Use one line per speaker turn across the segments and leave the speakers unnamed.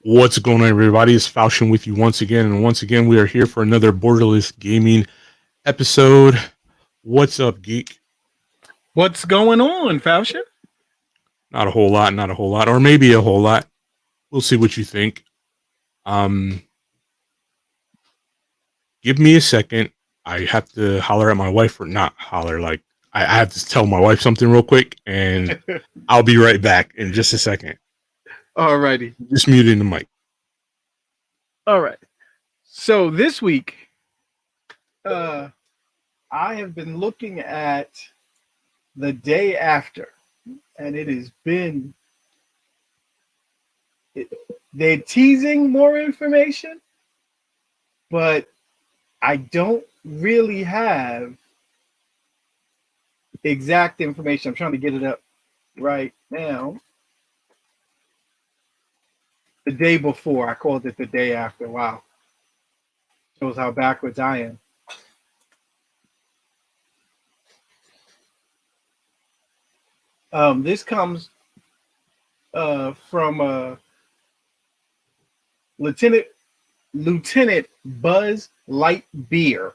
What's going on, everybody? It's Falchion with you once again, and once again, we are here for another Borderless Gaming episode. What's up, geek?
What's going on, Falchion?
Not a whole lot, or maybe a whole lot. We'll see what you think. Give me a second. I have to holler at my wife, or not holler, like I have to tell my wife something real quick, and I'll be right back in just a second.
Alrighty.
Just muting the mic.
All right. So this week, I have been looking at the day after, and it has been they're teasing more information, but I don't really have exact information. I'm trying to get it up right now. The day before, I called it the day after. Wow. Shows how backwards I am. This comes from Lieutenant Buzz Lightyear.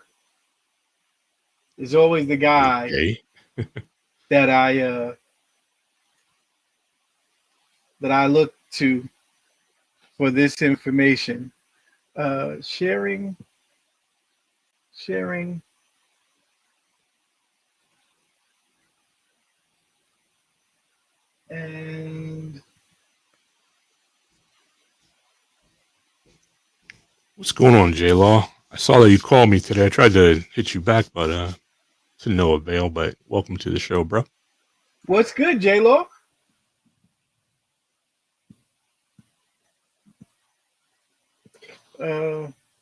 Is always the guy that I look to for this information. Sharing. And
What's going on, J-Law? I saw that you called me today. I tried to hit you back, but to no avail. But welcome to the show, bro.
What's good, J-Law?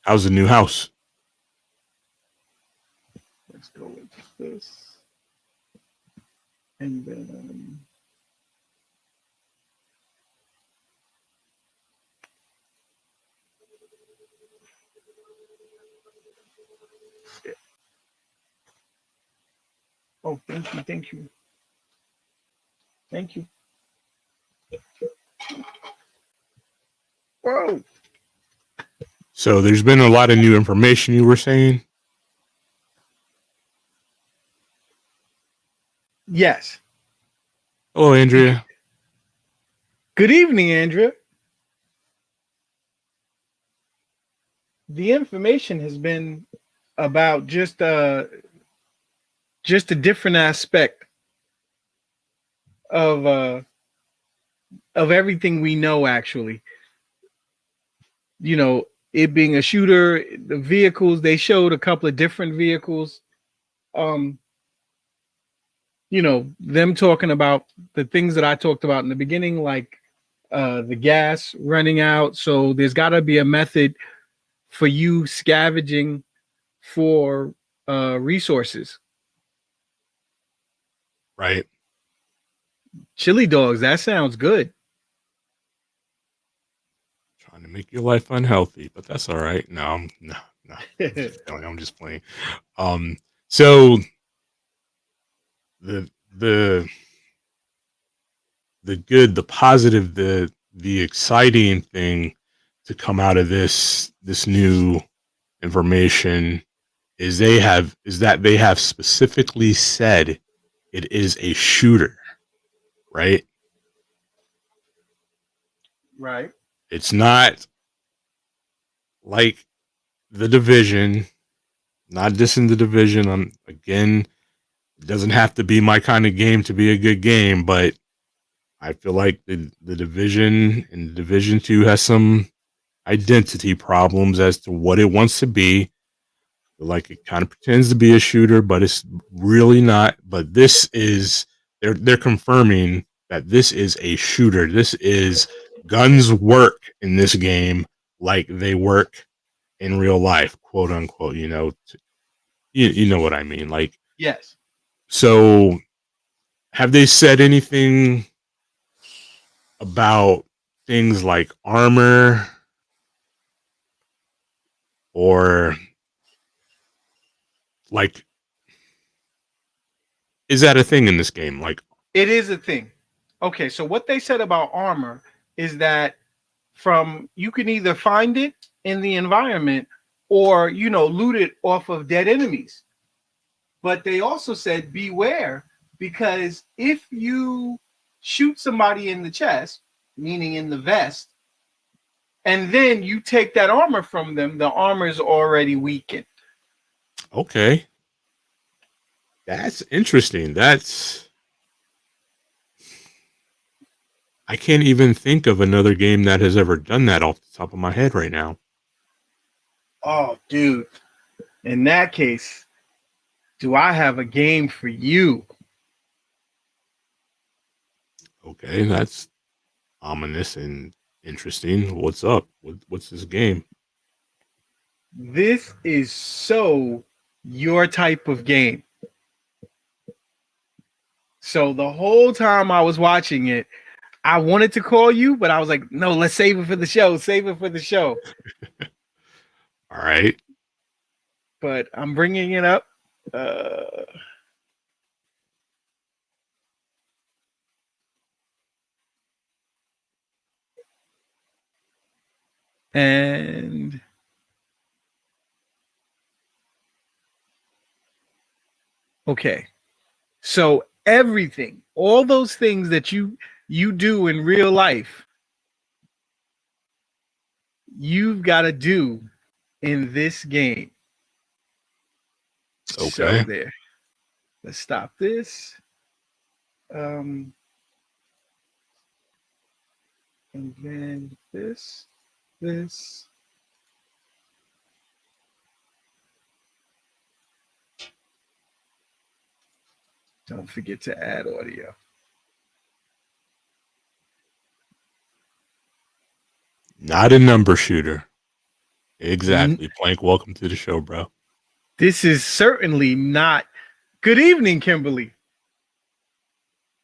How's the new house?
Let's go with this. And then oh, thank you. Whoa.
So there's been a lot of new information, you were saying?
Yes.
Hello, Andrea.
Good evening, Andrea. The information has been about just a different aspect of everything we know, actually. You know, it being a shooter, the vehicles, they showed a couple of different vehicles. You know, them talking about the things that I talked about in the beginning, like the gas running out. So there's got to be a method for you scavenging for resources.
Right.
Chili dogs, that sounds good.
Trying to make your life unhealthy, but that's all right. No. I'm just playing. So the good, the positive, the exciting thing to come out of this new information is that they have specifically said it is a shooter, right?
Right.
It's not like the Division, not dissing the Division. Again, it doesn't have to be my kind of game to be a good game, but I feel like the Division and Division 2 has some identity problems as to what it wants to be. Like it kind of pretends to be a shooter, but it's really not. But this is they're confirming that this is a shooter. This is guns work in this game like they work in real life, quote unquote. You know, you know what I mean. Like,
yes.
So, have they said anything about things like armor or like? Is that a thing in this game? Like,
it is a thing. Okay, so what they said about armor is that from you can either find it in the environment or loot it off of dead enemies. But they also said beware, because if you shoot somebody in the chest, meaning in the vest, and then you take that armor from them, the armor's already weakened.
Okay. That's interesting. I can't even think of another game that has ever done that off the top of my head right now.
Oh, dude. In that case, do I have a game for you?
Okay, that's ominous and interesting. What's up? What's this game?
This is so your type of game. So the whole time I was watching it, I wanted to call you, but I was like, no, let's save it for the show. Save it for the show.
All right.
But I'm bringing it up. And okay. So everything, all those things that you do in real life, you've got to do in this game. So
Okay.
there. Let's stop this. And then this. Don't forget to add audio.
Not a number shooter. Exactly. Plank, welcome to the show, bro.
This is certainly not. Good evening, Kimberly.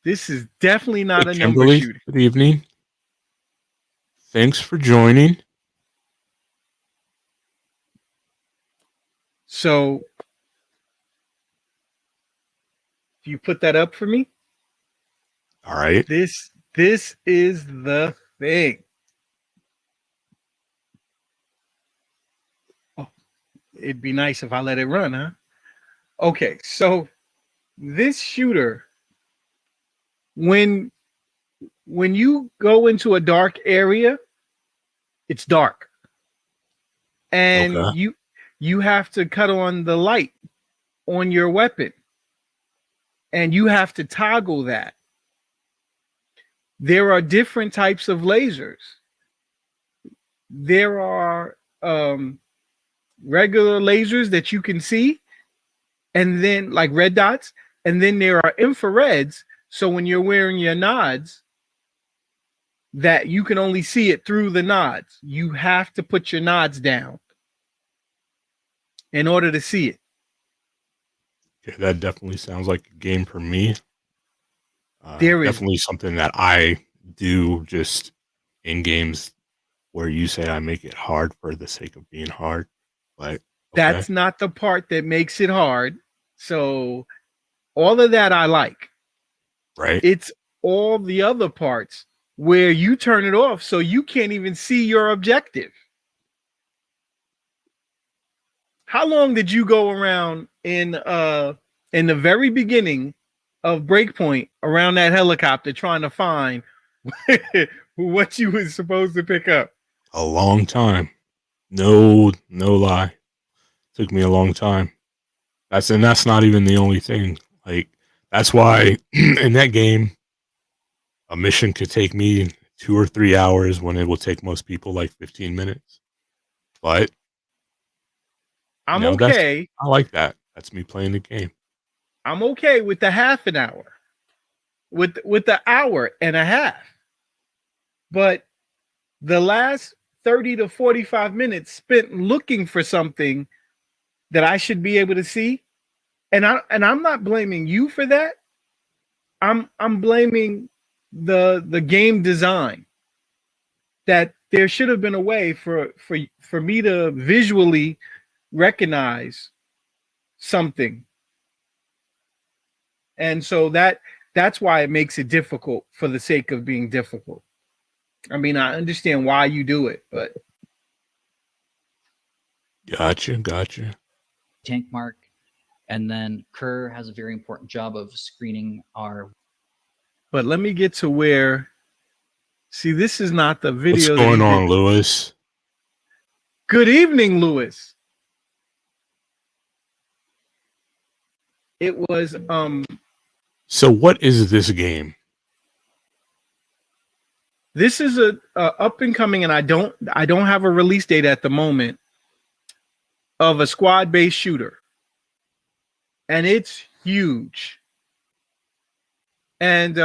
This is definitely
Hey,
not a number
Kimberly,
shooter.
good evening. Thanks for joining.
So, do you put that up for me?
All right.
This is the thing. Oh, it'd be nice if I let it run, huh? Okay, so this shooter, when you go into a dark area, it's dark, and
Okay.
you have to cut on the light on your weapon, and you have to toggle that. There are different types of lasers. There are regular lasers that you can see, and then like red dots, and then there are infrareds. So when you're wearing your nods, that you can only see it through the nods. You have to put your nods down in order to see it.
Yeah, that definitely sounds like a game for me.
There is
Definitely something that I do just in games where you say I make it hard for the sake of being hard. But okay,
That's not the part that makes it hard. So all of that I like.
right.
It's all the other parts where you turn it off so you can't even see your objective. How long did you go around in the very beginning of Breakpoint around that helicopter trying to find what you was supposed to pick up?
A long time. No lie. Took me a long time. That's not even the only thing. Like that's why in that game a mission could take me 2 or 3 hours when it will take most people like 15 minutes. But
I'm
that's
okay.
I like that. That's me playing the game.
I'm okay with the half an hour, with the hour and a half. But the last 30 to 45 minutes spent looking for something that I should be able to see, and I'm not blaming you for that. I'm blaming the game design, that there should have been a way for me to visually recognize something. And so that's why it makes it difficult for the sake of being difficult. I mean, I understand why you do it, but
Gotcha.
Tank mark. And then Kerr has a very important job of screening our.
let me get to where. See, this is not the
What's
video that
going
he did.
on, Lewis?
Good evening, Lewis. It was
So what is this game?
this is a up and coming, and I don't have a release date at the moment of a squad based shooter, and it's huge. And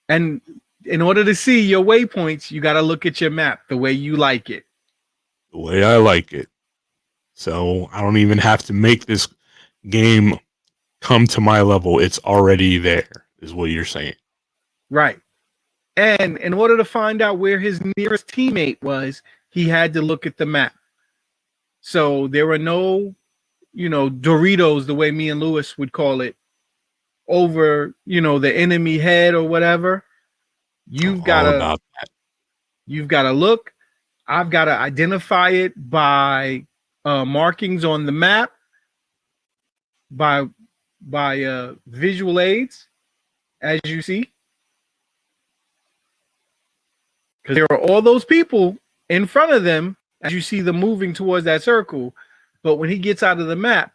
in order to see your waypoints, you got to look at your map the way you like it.
The way I like it. So I don't even have to make this game come to my level. It's already there, is what you're saying.
Right. And in order to find out where his nearest teammate was, he had to look at the map. So there were no, Doritos, the way me and Lewis would call it, over, the enemy head or whatever. You've got to look. I've got to identify it by markings on the map, by visual aids, as you see. Because there are all those people in front of them as you see them moving towards that circle. But when he gets out of the map,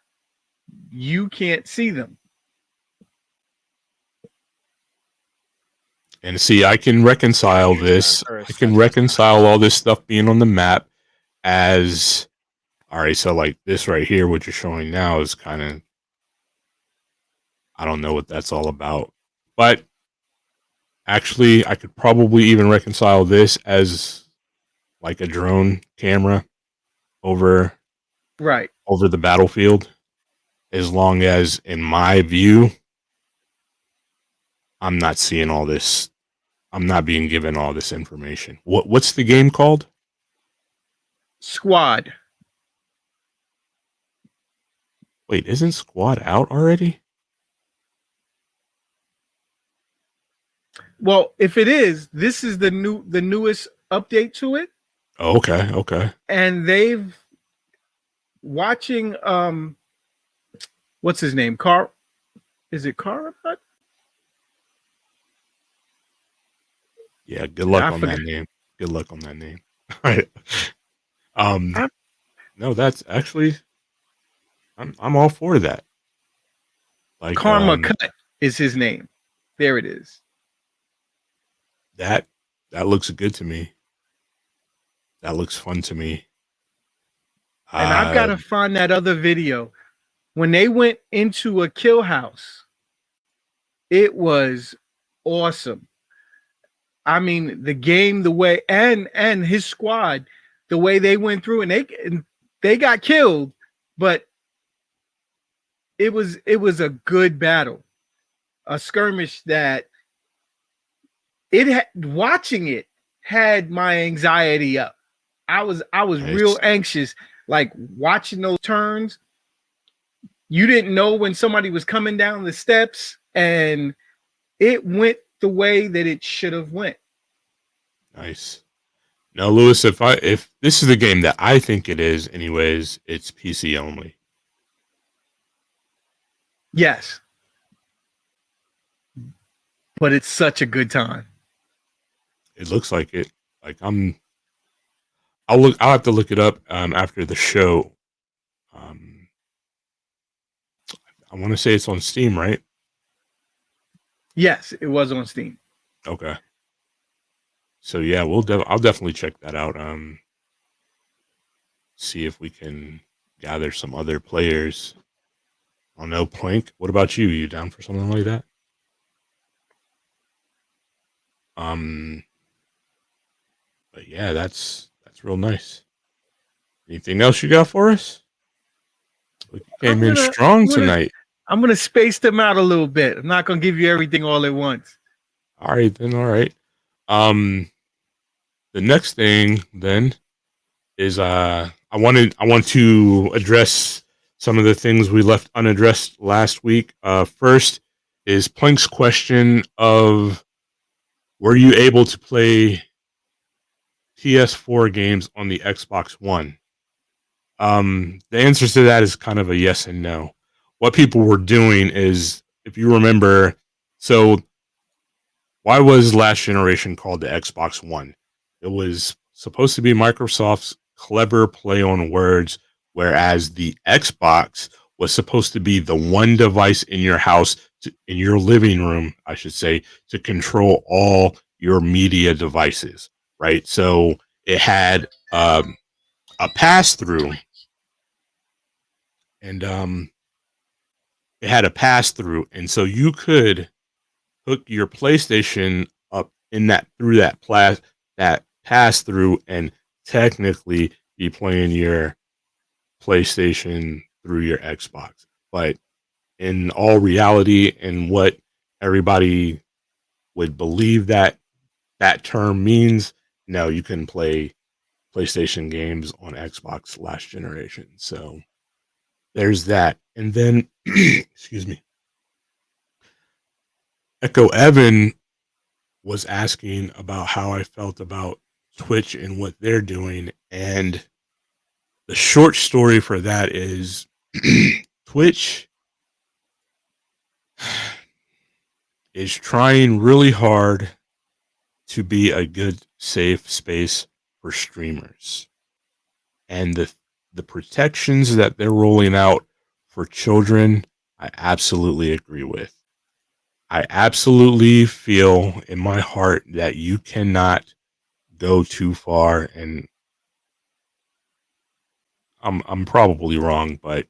you can't see them.
And see, I can reconcile this. I can reconcile all this stuff being on the map as, all right, so like this right here, what you're showing now is kind of, I don't know what that's all about. But actually, I could probably even reconcile this as like a drone camera over the battlefield, as long as in my view, I'm not seeing all this. I'm not being given all this information. What's the game called?
Squad.
Wait, isn't Squad out already?
Well, if it is, this is the newest update to it.
Oh, okay.
And they've watching what's his name? Is it Carabot?
Yeah, good luck on that name. Good luck on that name. All right. No, that's actually I'm all for that. Like
Karma Cut is his name. There it is.
That looks good to me. That looks fun to me.
And I've got to find that other video. When they went into a kill house, it was awesome. I mean, the game, the way, and his squad, the way they went through, and they got killed, but it was a good battle, a skirmish that watching it had my anxiety up. I was real anxious, like watching those turns. You didn't know when somebody was coming down the steps, and it went the way that it should have went.
Nice. Now, Lewis, if this is the game that I think it is, anyways, it's PC only.
Yes, but it's such a good time.
It looks like it. Like I'll have to look it up after the show. I want to say it's on Steam, right?
Yes, it was on Steam.
Okay. So yeah, I'll definitely check that out. See if we can gather some other players. I don't know, Plank. What about you? You down for something like that? But yeah, that's real nice. Anything else you got for us? We came in strong tonight.
I'm gonna space them out a little bit. I'm not gonna give you everything all at once.
All right, then. All right. The next thing then is I want to address some of the things we left unaddressed last week. First, is Plink's question of, were you able to play PS4 games on the Xbox One? The answer to that is kind of a yes and no. What people were doing is, if you remember, so why was last generation called the Xbox One? It was supposed to be Microsoft's clever play on words, whereas the Xbox was supposed to be the one device in your house, in your living room, I should say, to control all your media devices, right? So it had a pass through, and it had a pass through, and so you could hook your PlayStation up in that through that pass through, and technically be playing your PlayStation through your Xbox. But in all reality, and what everybody would believe that that term means, no, you can play PlayStation games on Xbox last generation. So there's that. And then, excuse me, Echo Evan was asking about how I felt about Twitch and what they're doing. And the short story for that is Twitch is trying really hard to be a good, safe space for streamers. And the protections that they're rolling out for children, I absolutely agree with. I absolutely feel in my heart that you cannot go too far, and I'm probably wrong, but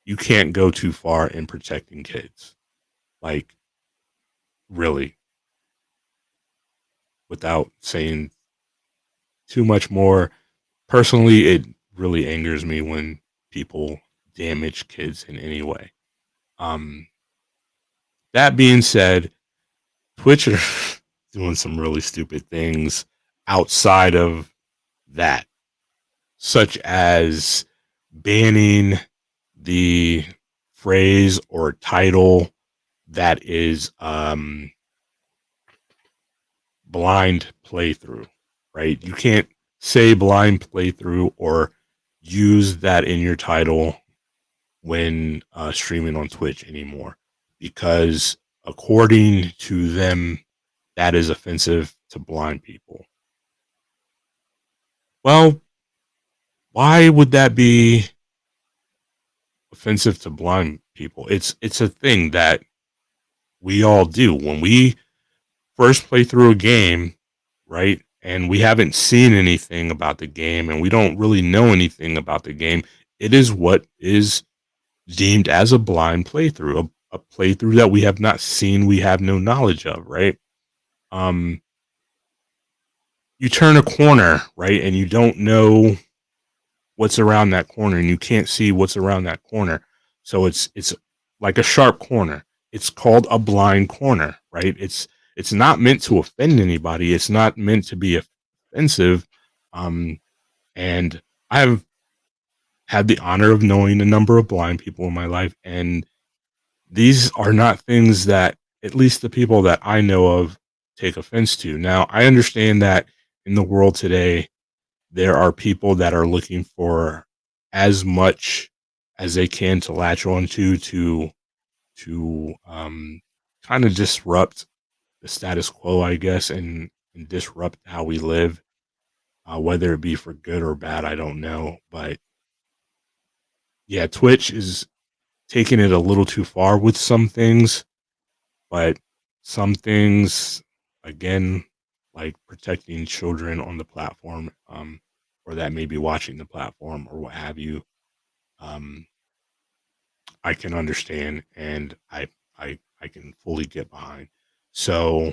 you can't go too far in protecting kids. Like, really, without saying too much more. Personally, it really angers me when people damage kids in any way. Um, that being said, Twitch are doing some really stupid things outside of that, such as banning the phrase or title that is blind playthrough, right? You can't say blind playthrough or use that in your title when streaming on Twitch anymore, because according to them, that is offensive to blind people. Well, why would that be offensive to blind people? It's a thing that we all do when we first play through a game, right? And we haven't seen anything about the game and we don't really know anything about the game. It is what is deemed as a blind playthrough, a playthrough that we have not seen, we have no knowledge of, right? Um, you turn a corner, right, and you don't know what's around that corner, and you can't see what's around that corner. So it's like a sharp corner. It's called a blind corner, right? It's not meant to offend anybody. It's not meant to be offensive. And I have had the honor of knowing a number of blind people in my life, and these are not things that, at least the people that I know of, take offense to. Now, I understand that in the world today, there are people that are looking for as much as they can to latch onto to kind of disrupt the status quo, I guess, and disrupt how we live, whether it be for good or bad, I don't know. But yeah, Twitch is taking it a little too far with some things, but some things, again, like protecting children on the platform, or that may be watching the platform or what have you, um, I can understand, and I can fully get behind. So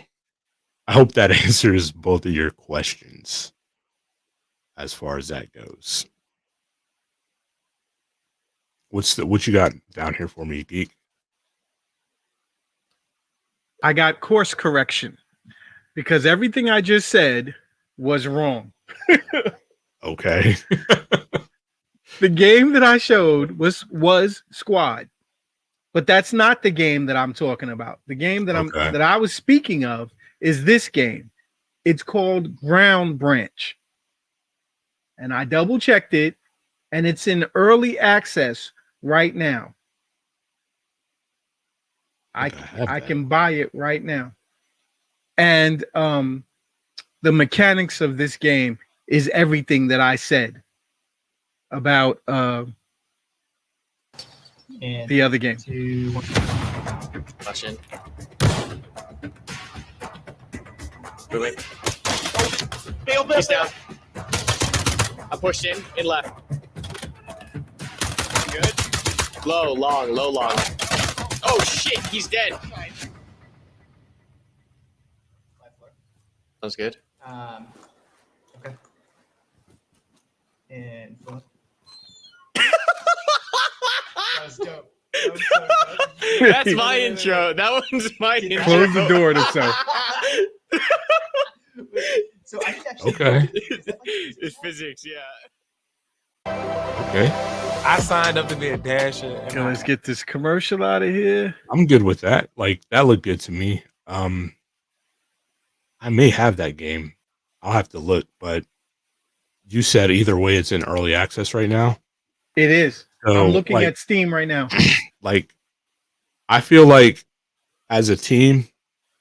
I hope that answers both of your questions as far as that goes. What you got down here for me, Geek?
I got course correction because everything I just said was wrong.
Okay.
The game that I showed was Squad. But that's not the game that I'm talking about. The game that
Okay.
that I was speaking of is this game. It's called Ground Branch. And I double checked it, and it's in early access right now. I can buy it right now. And the mechanics of this game is everything that I said about the other game.
Question. Moving. He's down. I pushed in left. Good. Low, long, low, long. Oh shit, he's dead. Sounds good.
Okay. And that was dope. That was so dope.
That's my intro. That one's my intro.
Close the door to self.
So I just actually
Okay.
It's physics, yeah.
Okay.
I signed up to be a dasher. And
Okay, let's get this commercial out of here.
I'm good with that. Like that looked good to me. I may have that game. I'll have to look, but you said either way it's in early access right now.
It is.
So,
I'm looking
like,
at Steam right now.
like I feel like as a team,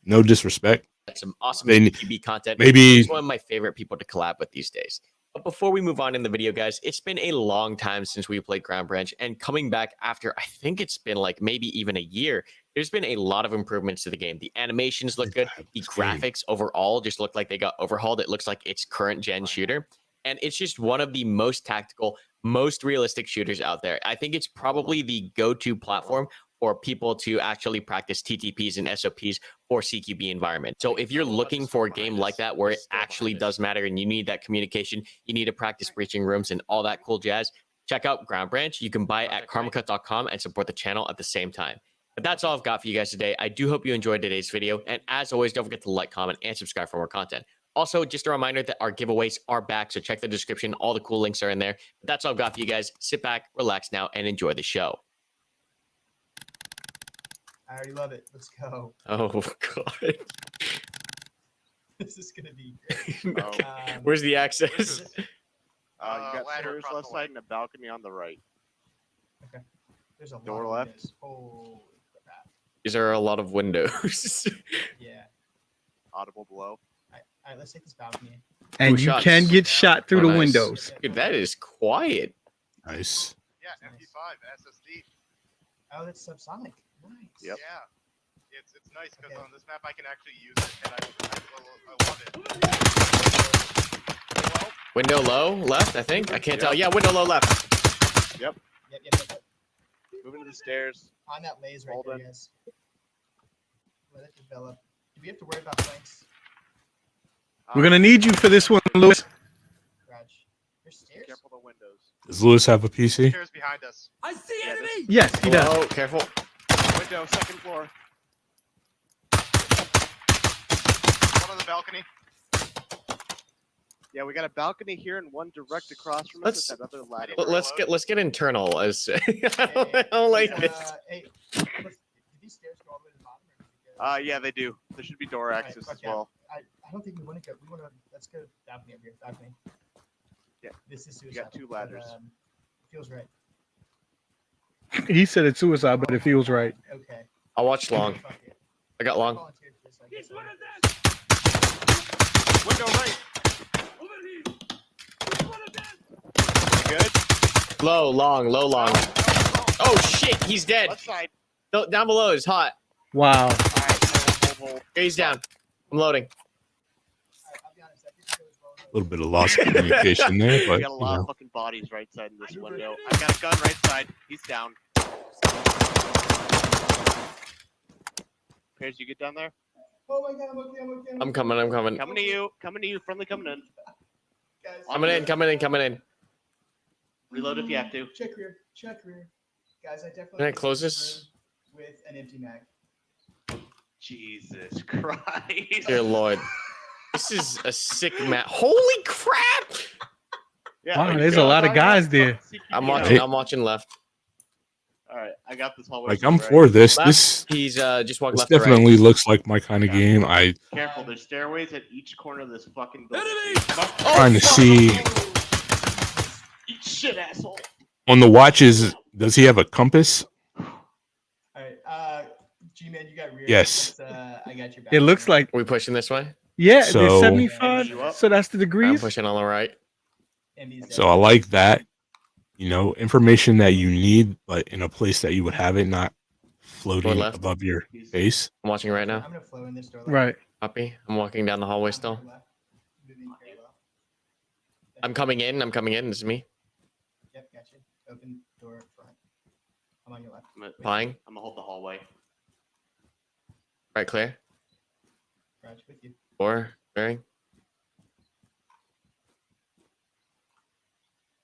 no disrespect,
Some awesome
They-
TV content.
maybe
He's one of my favorite people to collab with these days. But before we move on in the video, guys, it's been a long time since we played Ground Branch, and coming back after, I think it's been like maybe even a year, there's been a lot of improvements to the game. The animations look good. The graphics overall just look like they got overhauled. It looks like it's current gen shooter. And it's just one of the most tactical, most realistic shooters out there. I think it's probably the go-to platform for people to actually practice TTPs and SOPs for CQB environment. So if you're looking for a game like that where it actually does matter and you need that communication, you need to practice breaching rooms and all that cool jazz, check out Ground Branch. You can buy it at karmacut.com and support the channel at the same time. But that's all I've got for you guys today. I do hope you enjoyed today's video. And as always, don't forget to like, comment, and subscribe for more content. Also, just a reminder that our giveaways are back, so check the description. All the cool links are in there. But that's all I've got for you guys. Sit back, relax now, and enjoy the show.
I already love it. Let's go.
Oh, God.
This is gonna be great.
Okay. Where's the access?
You got stairs left side and a balcony on the right.
There's a
Door
lot of
left.
this. Holy crap.
These are a lot of windows.
Yeah.
Audible below.
All right, let's take this balcony.
And
Ooh,
you
shots.
can get shot through
Oh,
the
nice.
windows.
Dude, that is quiet.
nice.
Yeah, MP5 SSD.
Oh, that's subsonic. Nice.
Yep.
Yeah, it's nice because
Okay.
on this map I can actually use it, and I love it.
Window low left, I think. I can't tell. Yeah, window low left.
Yep.
Moving to the stairs.
On that laser right
Hold
there,
on.
guys. Let it develop. Do we have to worry about flanks?
We're gonna need you for this one, Lewis.
Garage. There's stairs.
Careful the windows.
Does Lewis have a PC?
Stairs behind us.
I see
Yeah,
enemy.
Yes, he does.
Oh, careful.
Window, second floor.
One on the balcony.
Yeah, we got a balcony here and one direct across from us with that other ladder.
Let's get internal. As I don't like this.
Hey, did these stairs go all the way to the bottom? Or did it go-
Yeah, they do. There should be door
Alright,
access
fuck
as
yeah.
well.
I don't think we want to go. We want to. Let's go balcony up here. Balcony.
Yeah.
This is
You
suicide.
got two
but,
ladders.
feels right.
He said it's suicide, but it feels right.
Okay.
I'll watch long.
Fuck it.
I got long.
Volunteered for this, I guess
He's
I'll
one
do
of
this.
them.
Window right.
Over here. He's one of them.
Good.
Low, long, low, long. Oh shit, he's dead.
Left side.
Down below is hot.
Wow.
Alright, hold.
Okay, he's down. I'm loading.
Alright, I'll be honest, that didn't go as well as I
A little bit of lost communication there,
We
but
got a
you
lot of
know.
fucking bodies right side in this window. I got a gun right side. He's down. Pairs, you get down there?
Oh my god, I'm okay.
I'm coming. I'm coming.
Coming to you. Coming to you. Friendly coming in.
Guys,
Coming in.
Reload if you have to.
Check rear. Guys, I definitely.
Can I
came
close
to
this?
room with an empty mag.
Jesus Christ.
Dear Lord. This is a sick map. Holy crap!
Yeah,
Wow,
like,
there's a lot of guys there.
I'm
CQB.
watching. I'm watching left.
All right, I got this hallway.
Like
to
I'm
the right.
for this.
Left.
This
He's just walked
this
left to right.
definitely looks like my kind of
Yeah.
game. I
Careful, there's stairways at each corner of this fucking building.
Enemy!
trying to see
Eat shit, asshole.
on the watches. Does he have a compass?
All right, G-Man, you got rear.
Yes.
I got your back.
It looks like
Are we pushing this way?
yeah,
So-
there's
You
75.
up?
So that's the
I'm
degrees.
pushing on the right.
So I like that. You know, information that you need, but in a place that you would have it, not floating
left.
above your face.
I'm watching right now.
I'm gonna flow in this door.
Right.
Copy. I'm walking down the hallway still. I'm coming in. I'm coming in. This is me.
Yep, gotcha. Open door front. I'm on your left.
Flying.
I'm gonna hold the hallway.
Right, clear.
Garage with you.
4. Clearing.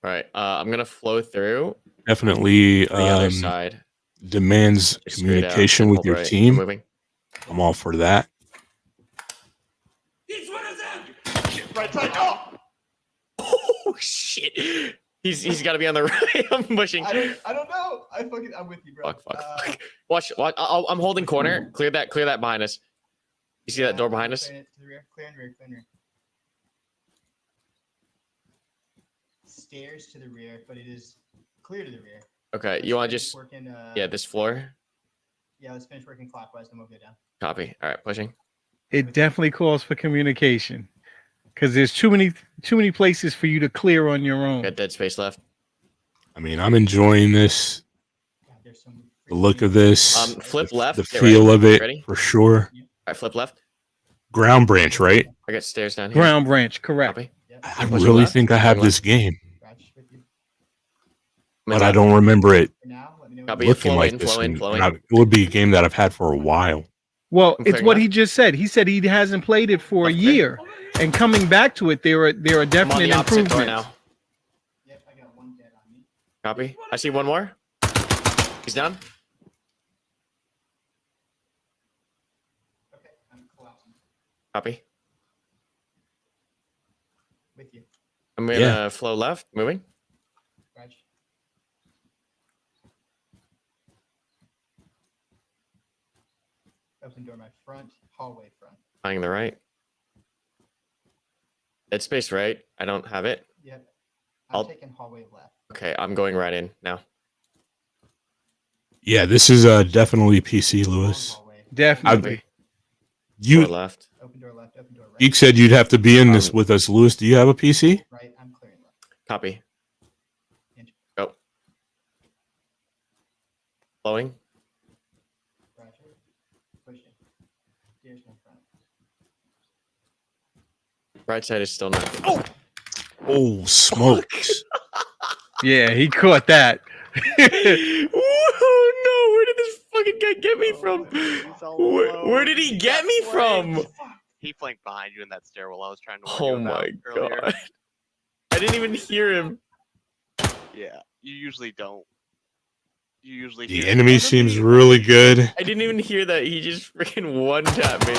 All right. I'm gonna flow through
Definitely
the other side.
demands
Just straight out
communication
and
with
hold
your
right.
team.
Moving.
I'm all for that.
Each one of them!
Right side. Oh!
Oh shit! He's got to be on the right. I'm pushing.
I don't know. I'm with you, bro.
Fuck. Watch. I'm holding corner. Clear that behind us. You see that door behind us?
Clear to the rear. Clear and rear. Clear and rear. Stairs to the rear, but it is clear to the rear.
Okay. You want to
Let's
just
finish working,
yeah this floor?
Yeah, let's finish working clockwise, then we'll go down.
Copy. All right. Pushing.
It definitely calls for communication because there's too many places for you to clear on your own.
Got dead space left.
I mean, I'm enjoying this.
God, there's some
The look of this.
Flip
the,
left.
The
Get
feel
ready.
of it
Ready?
for sure.
All right. Flip left.
Ground branch, right?
I got stairs down here.
Ground branch, correct.
Copy.
Yep.
I
Pushing
really
left.
think I have
Pushing
this game,
Garage with you.
but I don't remember it
For now, let me know.
Copy.
when
looking
flow
like
in,
this.
flow in,
and-
flow
and
in.
it would be a game that I've had for a while.
Well,
I'm
it's
clearing
what
left.
he just said. He said he hasn't played it for a
Left clear.
year, and coming back to it, there are
I'm on
definite
the opposite door
improvements.
now.
Yep, I got one dead on me.
Copy. I see one more. He's down.
Okay, I'm collapsing
Copy.
with you.
I'm gonna
Yeah.
flow left. Moving.
Garage. Open door, my front hallway front.
Flying the right. Dead space right. I don't have it.
Yep. I'm
I'll-
taking hallway left.
Okay. I'm going right in now.
Yeah, this is definitely PC,
Long
Lewis.
hallway.
Definitely.
Copy.
You
Door left.
Open door left. Open door right.
Geek said you'd have to be in this with us, Lewis. Do you have a PC?
Right. I'm clearing left.
Copy.
Enter.
Go. Flowing.
Roger. Pushing. Stairs in front.
Right side is still not. Oh.
Oh, smokes!
Yeah, he caught that.
Oh no! Where did this fucking guy get me from?
He's all
Where
alone.
did he get me from?
He flanked behind you in that stairwell. I was trying to. warn
Oh
you about
my
earlier.
god! I didn't even hear him.
Yeah, you usually don't. You usually.
The
hear
enemy
him.
seems really good.
I didn't even hear that. He just freaking one tapped me.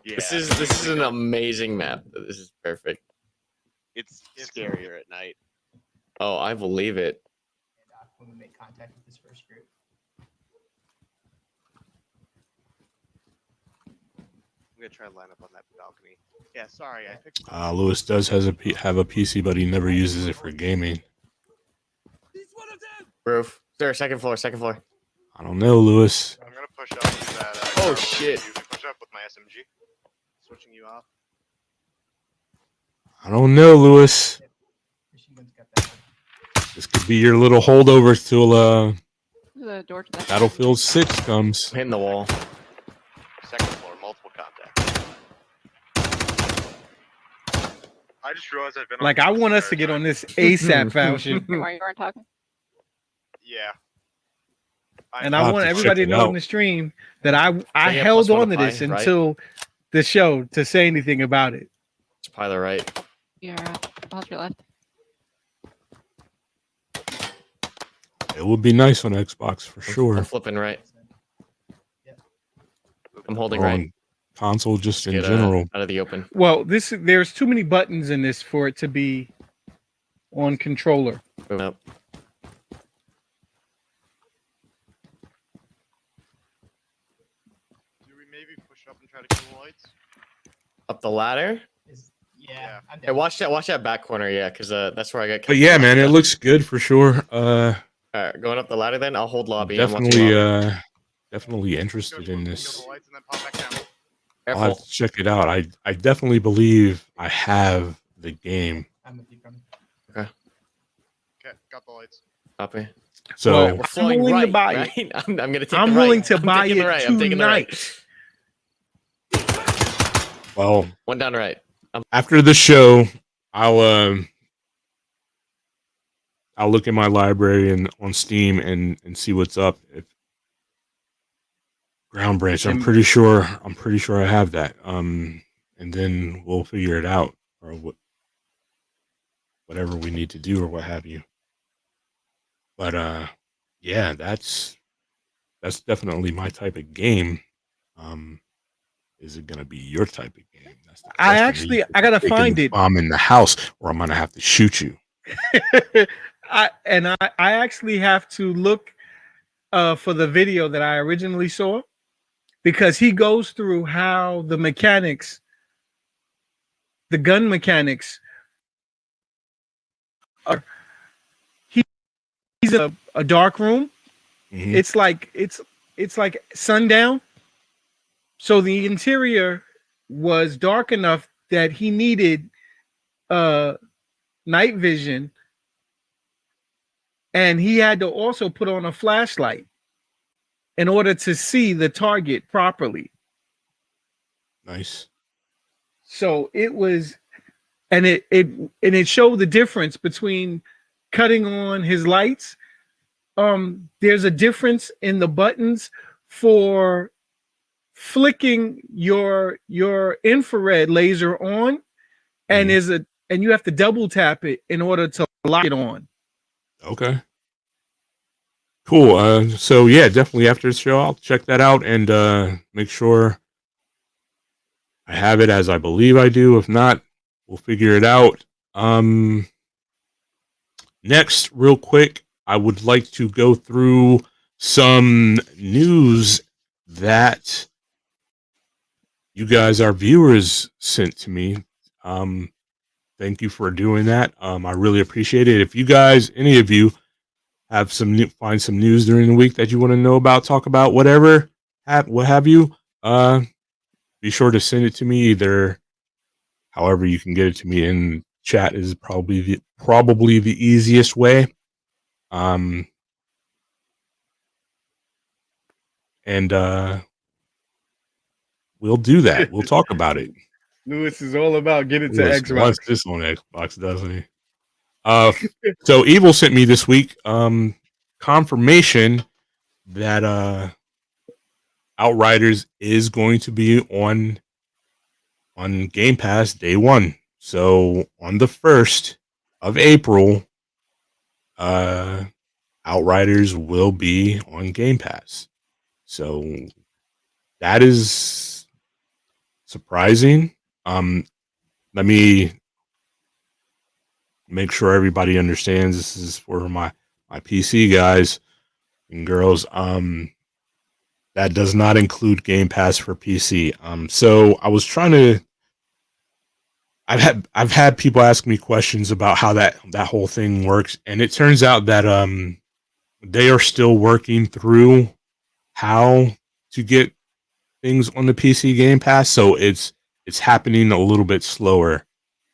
Yeah,
This is an amazing map. This is perfect.
It's scarier at night.
Oh, I believe it.
And when we make contact with this first group.
I'm gonna try to line up on that balcony. Yeah, sorry, I fixed.
Lewis does have a PC, but he never uses it for gaming.
Each one of them!
Roof. Sir, second floor, second floor.
I don't know, Lewis.
I'm gonna push up with that.
Oh,
car
shit.
usually push up with my SMG.
Switching you off.
I don't know, Lewis.
Machine gun's got that.
This could be your little holdovers till
The door to that.
Battlefield 6 comes.
Hitting the wall.
Second floor, multiple contacts.
I just realized I've been
Like I want us to get on this ASAP fashion,
Why you weren't talking?
Yeah.
and
I'll
I
have
want
to
everybody
check
to
it
know
out.
on the stream that I
Yeah,
held
plus one
on to
apply,
this
right?
until the show to say anything about it.
It's probably the right.
You're on your left.
It would be nice on Xbox for
I'm
sure.
flipping right.
Yep.
I'm holding
Or
right.
on console, just in
Get
general.
out of the open.
Well, there's too many buttons in this for it to be on controller.
Moving up. Up the ladder.
Yeah, I'm
Hey,
down.
watch that back corner, yeah, because that's where I got.
But yeah, man, it looks good for sure.
All right, going up the ladder then. I'll hold lobby.
Definitely,
I'm
definitely
Go
interested in
kill
this.
the lights and then pop back down.
I'll
careful.
have to check it out. I definitely believe I have the game.
I'm with you, Crum.
Okay, got the lights.
Copy.
So
Well,
We're
I'm
flowing
willing to
right,
buy
right?
it.
I'm gonna take
I'm
the right.
willing to
I'm
buy
taking the
it
right. I'm taking the right.
tonight.
well,
One down right.
after the show, I'll look in my library and on Steam and see what's up. If Ground Branch, I'm pretty sure I have that. And then we'll figure it out, or whatever we need to do or what have you. But yeah, that's definitely my type of game. Is it gonna be your type of game? That's the question.
I gotta find it.
Bomb in the house, or I'm gonna have to shoot you.
I actually have to look for the video that I originally saw, because he goes through how the mechanics, the gun mechanics, are. He's in a dark room.
Mhm.
It's like sundown. So the interior was dark enough that he needed night vision, and he had to also put on a flashlight in order to see the target properly.
Nice.
So it was, and it showed the difference between cutting on his lights. There's a difference in the buttons for flicking your infrared laser on, and and you have to double tap it in order to lock it on.
Okay. Cool. So yeah, definitely after the show, I'll check that out and make sure I have it as I believe I do. If not, we'll figure it out. Next, real quick, I would like to go through some news that you guys, our viewers, sent to me. Thank you for doing that. I really appreciate it. If you guys, any of you, have find some news during the week that you want to know about, talk about, whatever, what have you, be sure to send it to me. Either however you can get it to me in chat is probably the easiest way. And we'll do that. We'll talk about it.
Lewis is all about get it to
Lewis
Xbox.
wants this on Xbox, doesn't he? So Evil sent me this week confirmation that Outriders is going to be on Game Pass day one. So on the 1st of April, Outriders will be on Game Pass. So that is surprising. Let me make sure everybody understands this is for my PC guys and girls. That does not include Game Pass for PC. So I was trying to. I've had people ask me questions about how that whole thing works, and it turns out that they are still working through how to get things on the PC Game Pass. So it's happening a little bit slower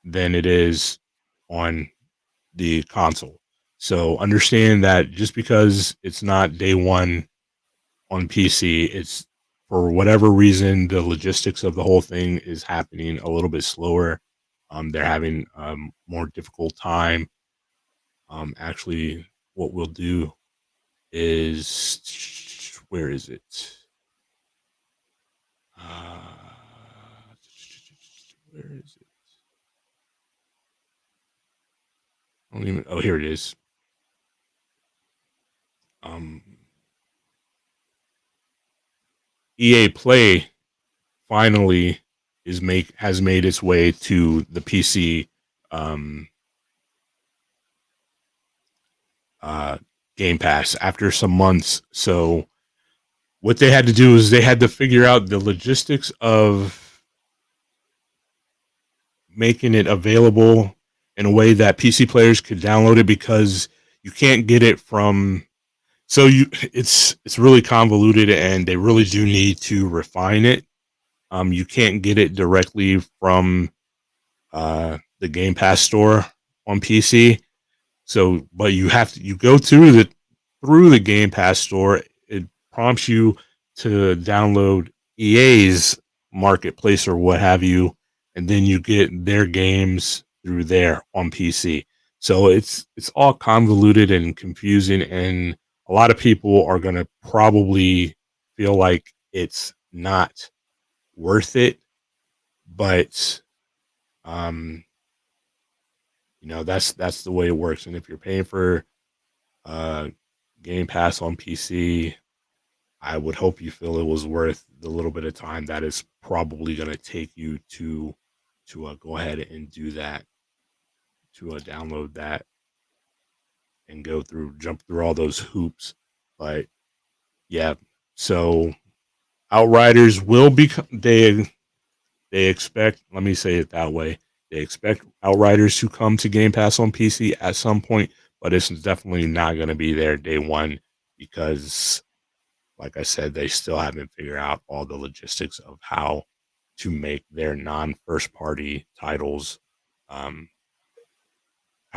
than it is on the console. So understand that just because it's not day one on PC, it's for whatever reason the logistics of the whole thing is happening a little bit slower. They're having more difficult time. Actually, what we'll do is, where is it? Where is it? I don't even. Oh, here it is. EA Play finally has made its way to the PC Game Pass after some months. So what they had to do is they had to figure out the logistics of making it available in a way that PC players could download it, because you can't get it from. So it's really convoluted, and they really do need to refine it. You can't get it directly from the Game Pass store on PC. So, but you go through the Game Pass store. It prompts you to download EA's marketplace or what have you, and then you get their games through there on PC. So it's all convoluted and confusing, and a lot of people are going to probably feel like it's not worth it, but that's the way it works. And if you're paying for Game Pass on PC, I would hope you feel it was worth the little bit of time that is probably going to take you to go ahead and do that, to download that and jump through all those hoops. But yeah, so Outriders will be, they expect, let me say it that way, they expect Outriders to come to Game Pass on PC at some point, but it's definitely not going to be there day one, because like I said, they still haven't figured out all the logistics of how to make their non-first party titles, how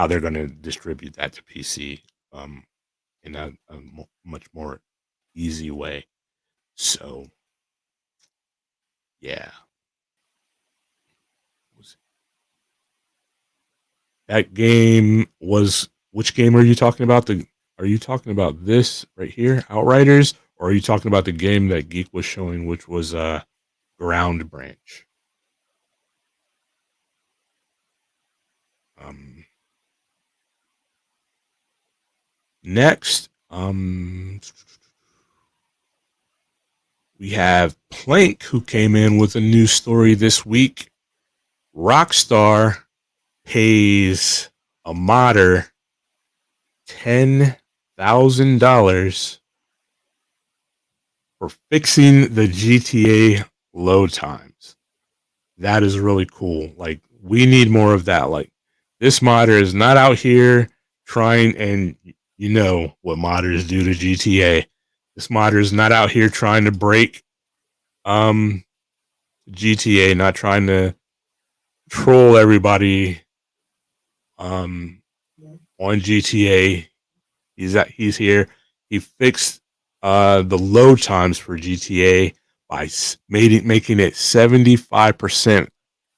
they're going to distribute that to PC in a much more easy way. So, yeah. That game was, which game are you talking about? Are you talking about this right here, Outriders, or are you talking about the game that Geek was showing, which was Ground Branch? Next, we have Plank, who came in with a news story this week. Rockstar pays a modder $10,000 for fixing the GTA load times. That is really cool. Like, we need more of that. Like, this modder is not out here trying, and you know what modders do to GTA. This modder is not out here trying to break GTA, not trying to troll everybody on GTA. He's here. He fixed the load times for GTA by making it 75%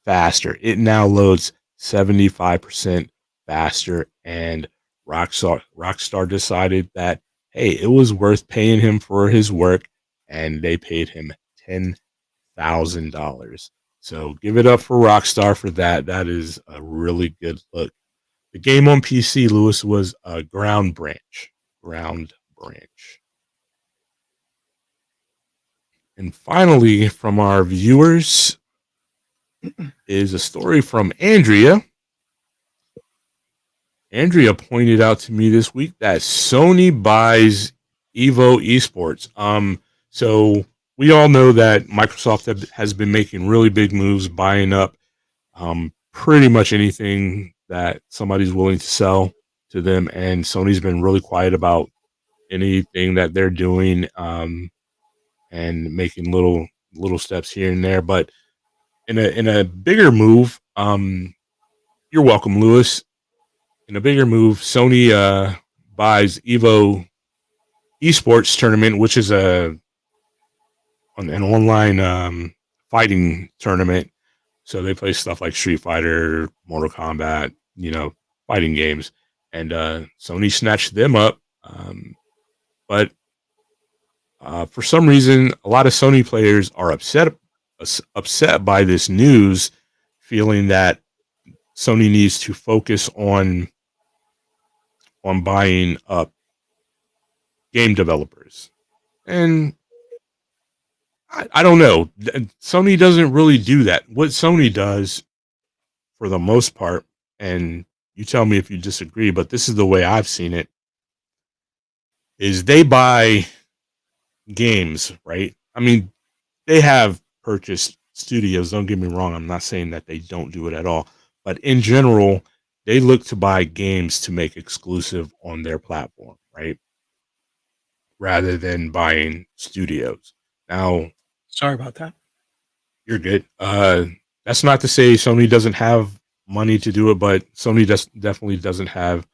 faster. It now loads 75% faster, and Rockstar decided that, hey, it was worth paying him for his work, and they paid him $10,000. So give it up for Rockstar for that. That is a really good look. The game on PC, Lewis, was Ground Branch. Ground Branch. And finally, from our viewers, is a story from Andrea. Andrea pointed out to me this week that Sony buys Evo Esports. So we all know that Microsoft has been making really big moves, buying up pretty much anything that somebody's willing to sell to them, and Sony's been really quiet about anything that they're doing, and making little steps here and there. But in a bigger move, you're welcome, Lewis. In a bigger move, Sony buys Evo Esports tournament, which is an online fighting tournament. So they play stuff like Street Fighter, Mortal Kombat, fighting games. And Sony snatched them up. But for some reason, a lot of Sony players are upset by this news, feeling that Sony needs to focus on buying up game developers. And I don't know. Sony doesn't really do that. What Sony does, for the most part, and you tell me if you disagree, but this is the way I've seen it, is they buy games, right? I mean, they have purchased studios. Don't get me wrong. I'm not saying that they don't do it at all. But in general, they look to buy games to make exclusive on their platform, right? Rather than buying studios. Now,
Sorry about that.
you're good. That's not to say Sony doesn't have money to do it, but Sony definitely doesn't have,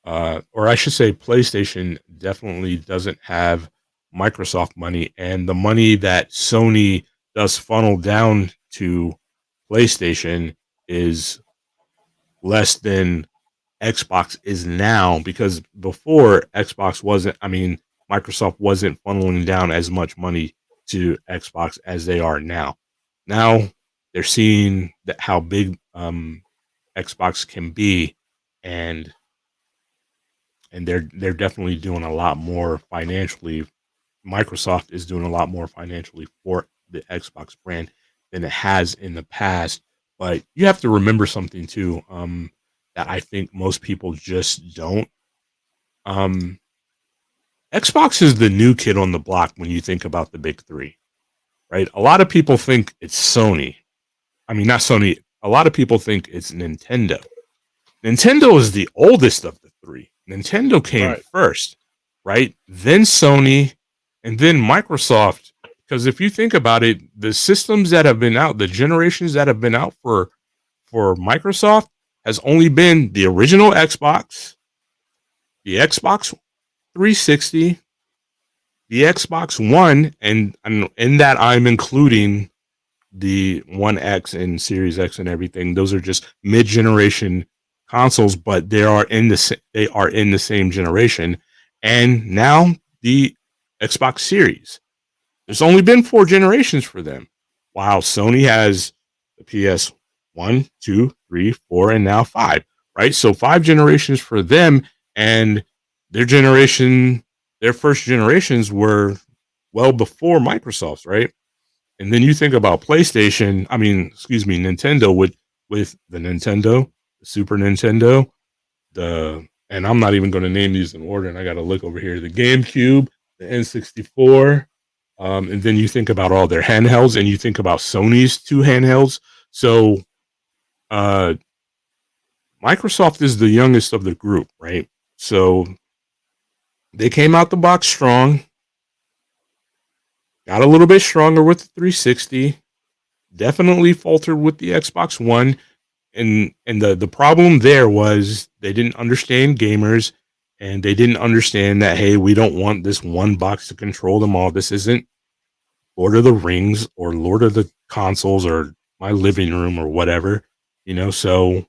or I should say, PlayStation definitely doesn't have Microsoft money, and the money that Sony does funnel down to PlayStation is less than Xbox is now, because before Xbox wasn't, I mean, Microsoft wasn't funneling down as much money to Xbox as they are now. Now they're seeing that how big Xbox can be, and they're definitely doing a lot more financially. Microsoft is doing a lot more financially for the Xbox brand than it has in the past. But you have to remember something too, that I think most people just don't. Xbox is the new kid on the block when you think about the big three, right? A lot of people think it's Sony. I mean, not Sony. A lot of people think it's Nintendo. Nintendo is the oldest of the three. Nintendo came first, right? Then Sony, and then Microsoft. Because if you think about it, the systems that have been out, the generations that have been out for Microsoft has only been the original Xbox, the Xbox 360, the Xbox One, and in that I'm including the One X and Series X and everything. Those are just mid-generation consoles, but they are in the same generation. And now the Xbox Series. There's only been 4 generations for them. While Sony has the PS 1, 2, 3, 4, and now 5, right? So 5 generations for them, and their first generations were well before Microsoft's, right? And then you think about Nintendo with the Nintendo, the Super Nintendo, and I'm not even going to name these in order, and I got to look over here, the GameCube, the N64, and then you think about all their handhelds, and you think about Sony's 2 handhelds. So Microsoft is the youngest of the group, right? So they came out the box strong, got a little bit stronger with the 360, definitely faltered with the Xbox One. And the problem there was they didn't understand gamers, and they didn't understand that, hey, we don't want this one box to control them all. This isn't Lord of the Rings or Lord of the Consoles or my living room or whatever, so,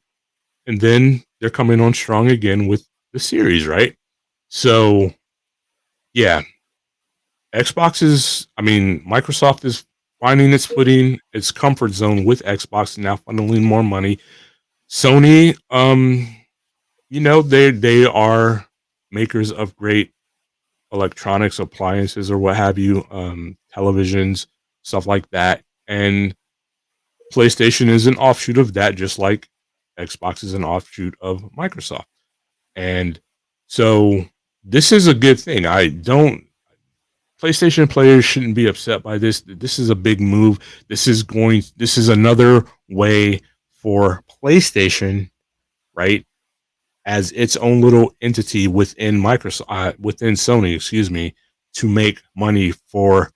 and then they're coming on strong again with the series, right? So yeah, Microsoft is finding its footing, its comfort zone with Xbox, now funneling more money. Sony, they are makers of great electronics, appliances, or what have you, televisions, stuff like that. And PlayStation is an offshoot of that, just like Xbox is an offshoot of Microsoft. And so this is a good thing. PlayStation players shouldn't be upset by this. This is a big move. This is another way for PlayStation, right, as its own little entity within within Sony, to make money for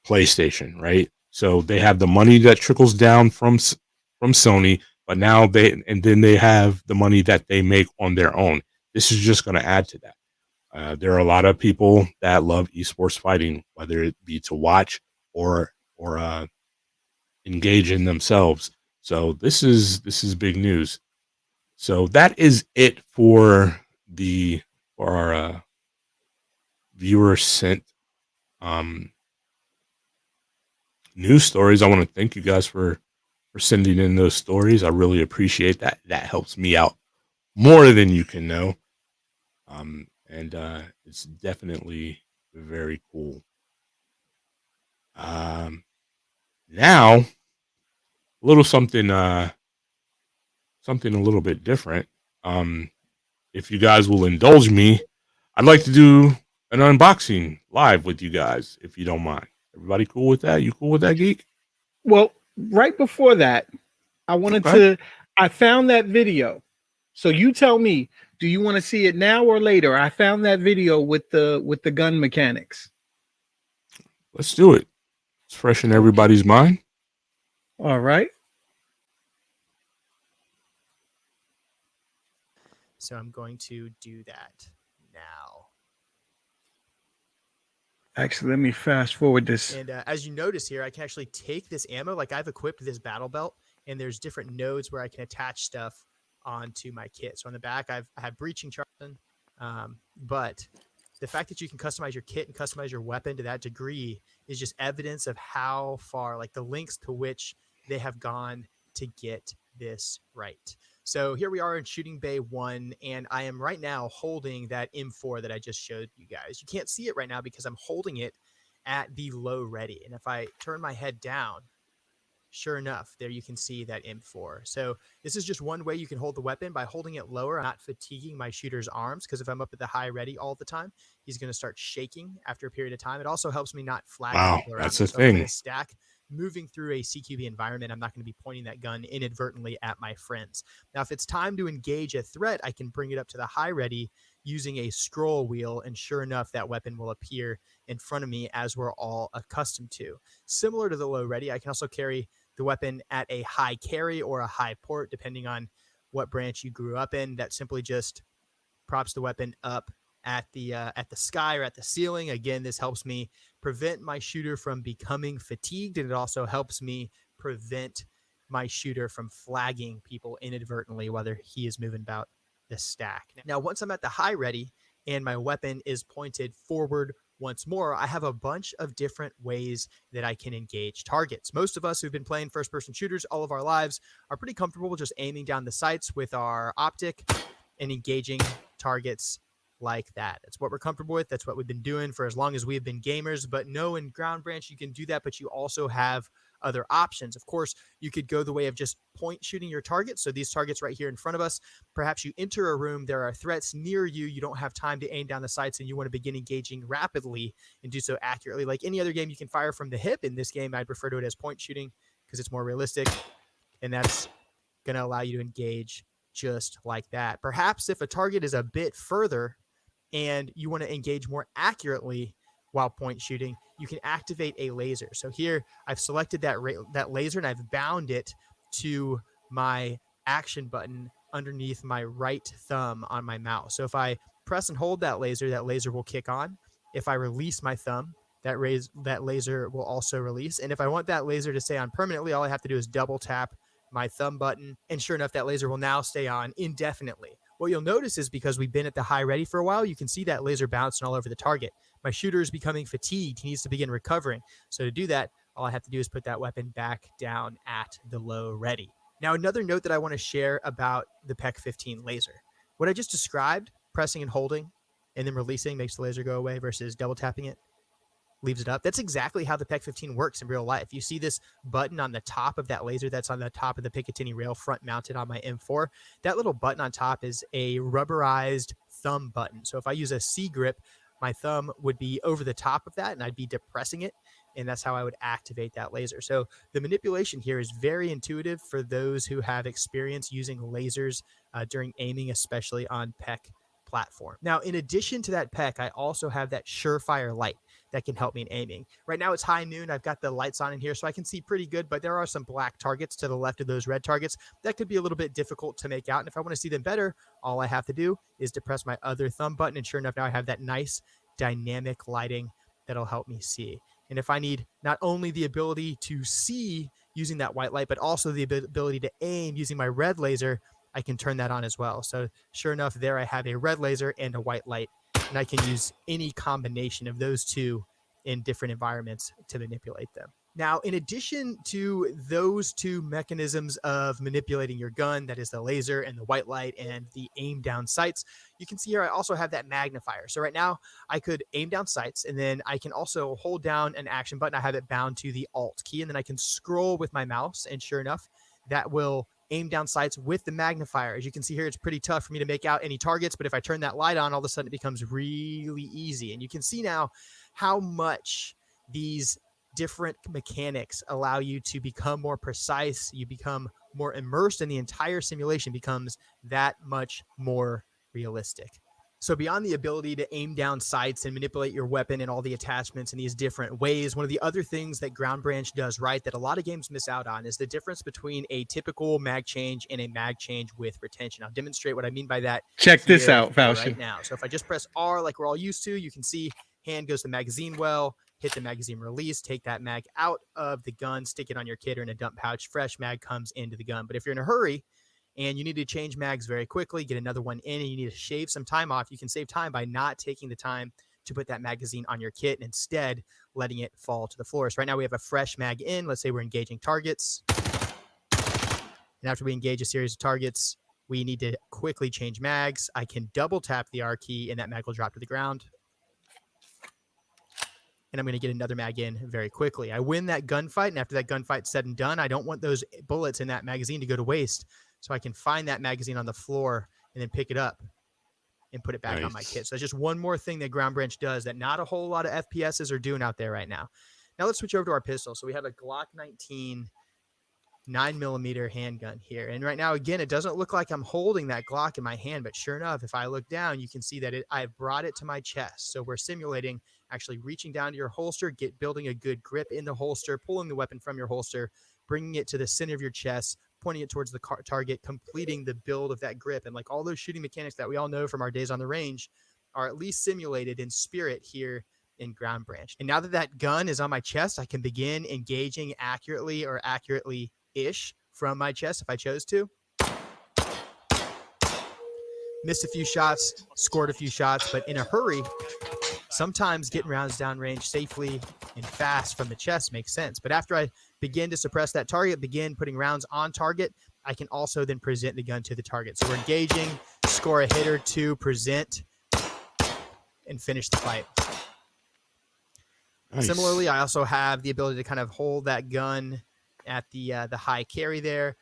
PlayStation, right? So they have the money that trickles down from Sony, but now then they have the money that they make on their own. This is just going to add to that. There are a lot of people that love esports fighting, whether it be to watch or engage in themselves. So this is big news. So that is it for our viewer sent news stories. I want to thank you guys for sending in those stories. I really appreciate that. That helps me out more than you can know. And it's definitely very cool. Now, a little something a little bit different. If you guys will indulge me, I'd like to do an unboxing live with you guys, if you don't mind. Everybody cool with that? You cool with that, Geek?
Well, right before that, I wanted to I found that video. So you tell me, do you want to see it now or later? I found that video with the gun mechanics.
Let's do it. It's fresh in everybody's mind.
All right.
So I'm going to do that now.
Actually, let me fast forward this.
And as you notice here, I can actually take this ammo. Like I've equipped this battle belt, and there's different nodes where I can attach stuff onto my kit. So on the back, I have breaching charge, but the fact that you can customize your kit and customize your weapon to that degree is just evidence of how far, like the lengths to which they have gone to get this right. So here we are in shooting bay 1, and I am right now holding that M4 that I just showed you guys. You can't see it right now because I'm holding it at the low ready. And if I turn my head down, sure enough, there you can see that M4. So this is just one way you can hold the weapon by holding it lower. I'm not fatiguing my shooter's arms, because if I'm up at the high ready all the time, he's going to start shaking after a period of time. It also helps me not flag people around.
That's a
so if I'm in
thing.
a stack moving through a CQB environment, I'm not going to be pointing that gun inadvertently at my friends. Now, if it's time to engage a threat, I can bring it up to the high ready using a scroll wheel, and sure enough, that weapon will appear in front of me, as we're all accustomed to. Similar to the low ready, I can also carry the weapon at a high carry or a high port, depending on what branch you grew up in. That simply just props the weapon up at the sky or at the ceiling. Again, this helps me prevent my shooter from becoming fatigued, and it also helps me prevent my shooter from flagging people inadvertently, whether he is moving about the stack. Now, once I'm at the high ready and my weapon is pointed forward once more, I have a bunch of different ways that I can engage targets. Most of us who've been playing first-person shooters all of our lives are pretty comfortable just aiming down the sights with our optic and engaging targets like that. That's what we're comfortable with. That's what we've been doing for as long as we've been gamers. But no, in Ground Branch, you can do that, but you also have other options. Of course, you could go the way of just point shooting your targets. So these targets right here in front of us, perhaps you enter a room, there are threats near you, you don't have time to aim down the sights, and you want to begin engaging rapidly and do so accurately. Like any other game, you can fire from the hip. In this game, I'd refer to it as point shooting because it's more realistic, and that's going to allow you to engage just like that. Perhaps if a target is a bit further and you want to engage more accurately while point shooting, you can activate a laser. So here I've selected that laser, and I've bound it to my action button underneath my right thumb on my mouse. So if I press and hold that laser will kick on. If I release my thumb, that laser will also release. And if I want that laser to stay on permanently, all I have to do is double tap my thumb button, and sure enough, that laser will now stay on indefinitely. What you'll notice is because we've been at the high ready for a while, you can see that laser bouncing all over the target. My shooter is becoming fatigued. He needs to begin recovering. So to do that, all I have to do is put that weapon back down at the low ready. Now, another note that I want to share about the PEC 15 laser. What I just described, pressing and holding and then releasing makes the laser go away versus double tapping it leaves it up. That's exactly how the PEC 15 works in real life. You see this button on the top of that laser that's on the top of the Picatinny rail front mounted on my M4. That little button on top is a rubberized thumb button. So if I use a C grip, my thumb would be over the top of that and I'd be depressing it. And that's how I would activate that laser. So the manipulation here is very intuitive for those who have experience using lasers during aiming, especially on PEC platform. Now, in addition to that PEC, I also have that Surefire light that can help me in aiming. Right now it's high noon. I've got the lights on in here so I can see pretty good, but there are some black targets to the left of those red targets that could be a little bit difficult to make out. And if I want to see them better, all I have to do is to press my other thumb button. And sure enough, now I have that nice dynamic lighting that'll help me see. And if I need not only the ability to see using that white light, but also the ability to aim using my red laser, I can turn that on as well. So sure enough, there I have a red laser and a white light, and I can use any combination of those two in different environments to manipulate them. Now, in addition to those two mechanisms of manipulating your gun, that is the laser and the white light and the aim down sights, you can see here I also have that magnifier. So right now I could aim down sights, and then I can also hold down an action button. I have it bound to the Alt key, and then I can scroll with my mouse, and sure enough, that will aim down sights with the magnifier. As you can see here, it's pretty tough for me to make out any targets, but if I turn that light on, all of a sudden it becomes really easy. And you can see now how much these different mechanics allow you to become more precise. You become more immersed, and the entire simulation becomes that much more realistic. So beyond the ability to aim down sights and manipulate your weapon and all the attachments in these different ways, one of the other things that Ground Branch does right that a lot of games miss out on is the difference between a typical mag change and a mag change with retention. I'll demonstrate what I mean by that.
Check this
here
out, Falchion.
right now. So if I just press R like we're all used to, you can see hand goes to magazine well, hit the magazine release, take that mag out of the gun, stick it on your kit or in a dump pouch, fresh mag comes into the gun. But if you're in a hurry and you need to change mags very quickly, get another one in, and you need to shave some time off, you can save time by not taking the time to put that magazine on your kit and instead letting it fall to the floor. So right now we have a fresh mag in. Let's say we're engaging targets. And after we engage a series of targets, we need to quickly change mags. I can double tap the R key and that mag will drop to the ground. And I'm going to get another mag in very quickly. I win that gunfight, and after that gunfight's said and done, I don't want those bullets in that magazine to go to waste. So I can find that magazine on the floor and then pick it up and put it back on my kit. So that's just one more thing that Ground Branch does that not a whole lot of FPSs are doing out there right now. Now let's switch over to our pistol. So we have a Glock 19 9mm handgun here. And right now, again, it doesn't look like I'm holding that Glock in my hand, but sure enough, if I look down, you can see that I've brought it to my chest. So we're simulating actually reaching down to your holster, building a good grip in the holster, pulling the weapon from your holster, bringing it to the center of your chest, pointing it towards the target, completing the build of that grip. And like all those shooting mechanics that we all know from our days on the range are at least simulated in spirit here in Ground Branch. And now that that gun is on my chest, I can begin engaging accurately or accurately-ish from my chest if I chose to. Missed a few shots, scored a few shots, but in a hurry, sometimes getting rounds downrange safely and fast from the chest makes sense. But after I begin to suppress that target, begin putting rounds on target, I can also then present the gun to the target. So we're engaging, score a hit or two, present, and finish the fight. Nice. Similarly, I also have the ability to kind of hold that gun at the high carry there,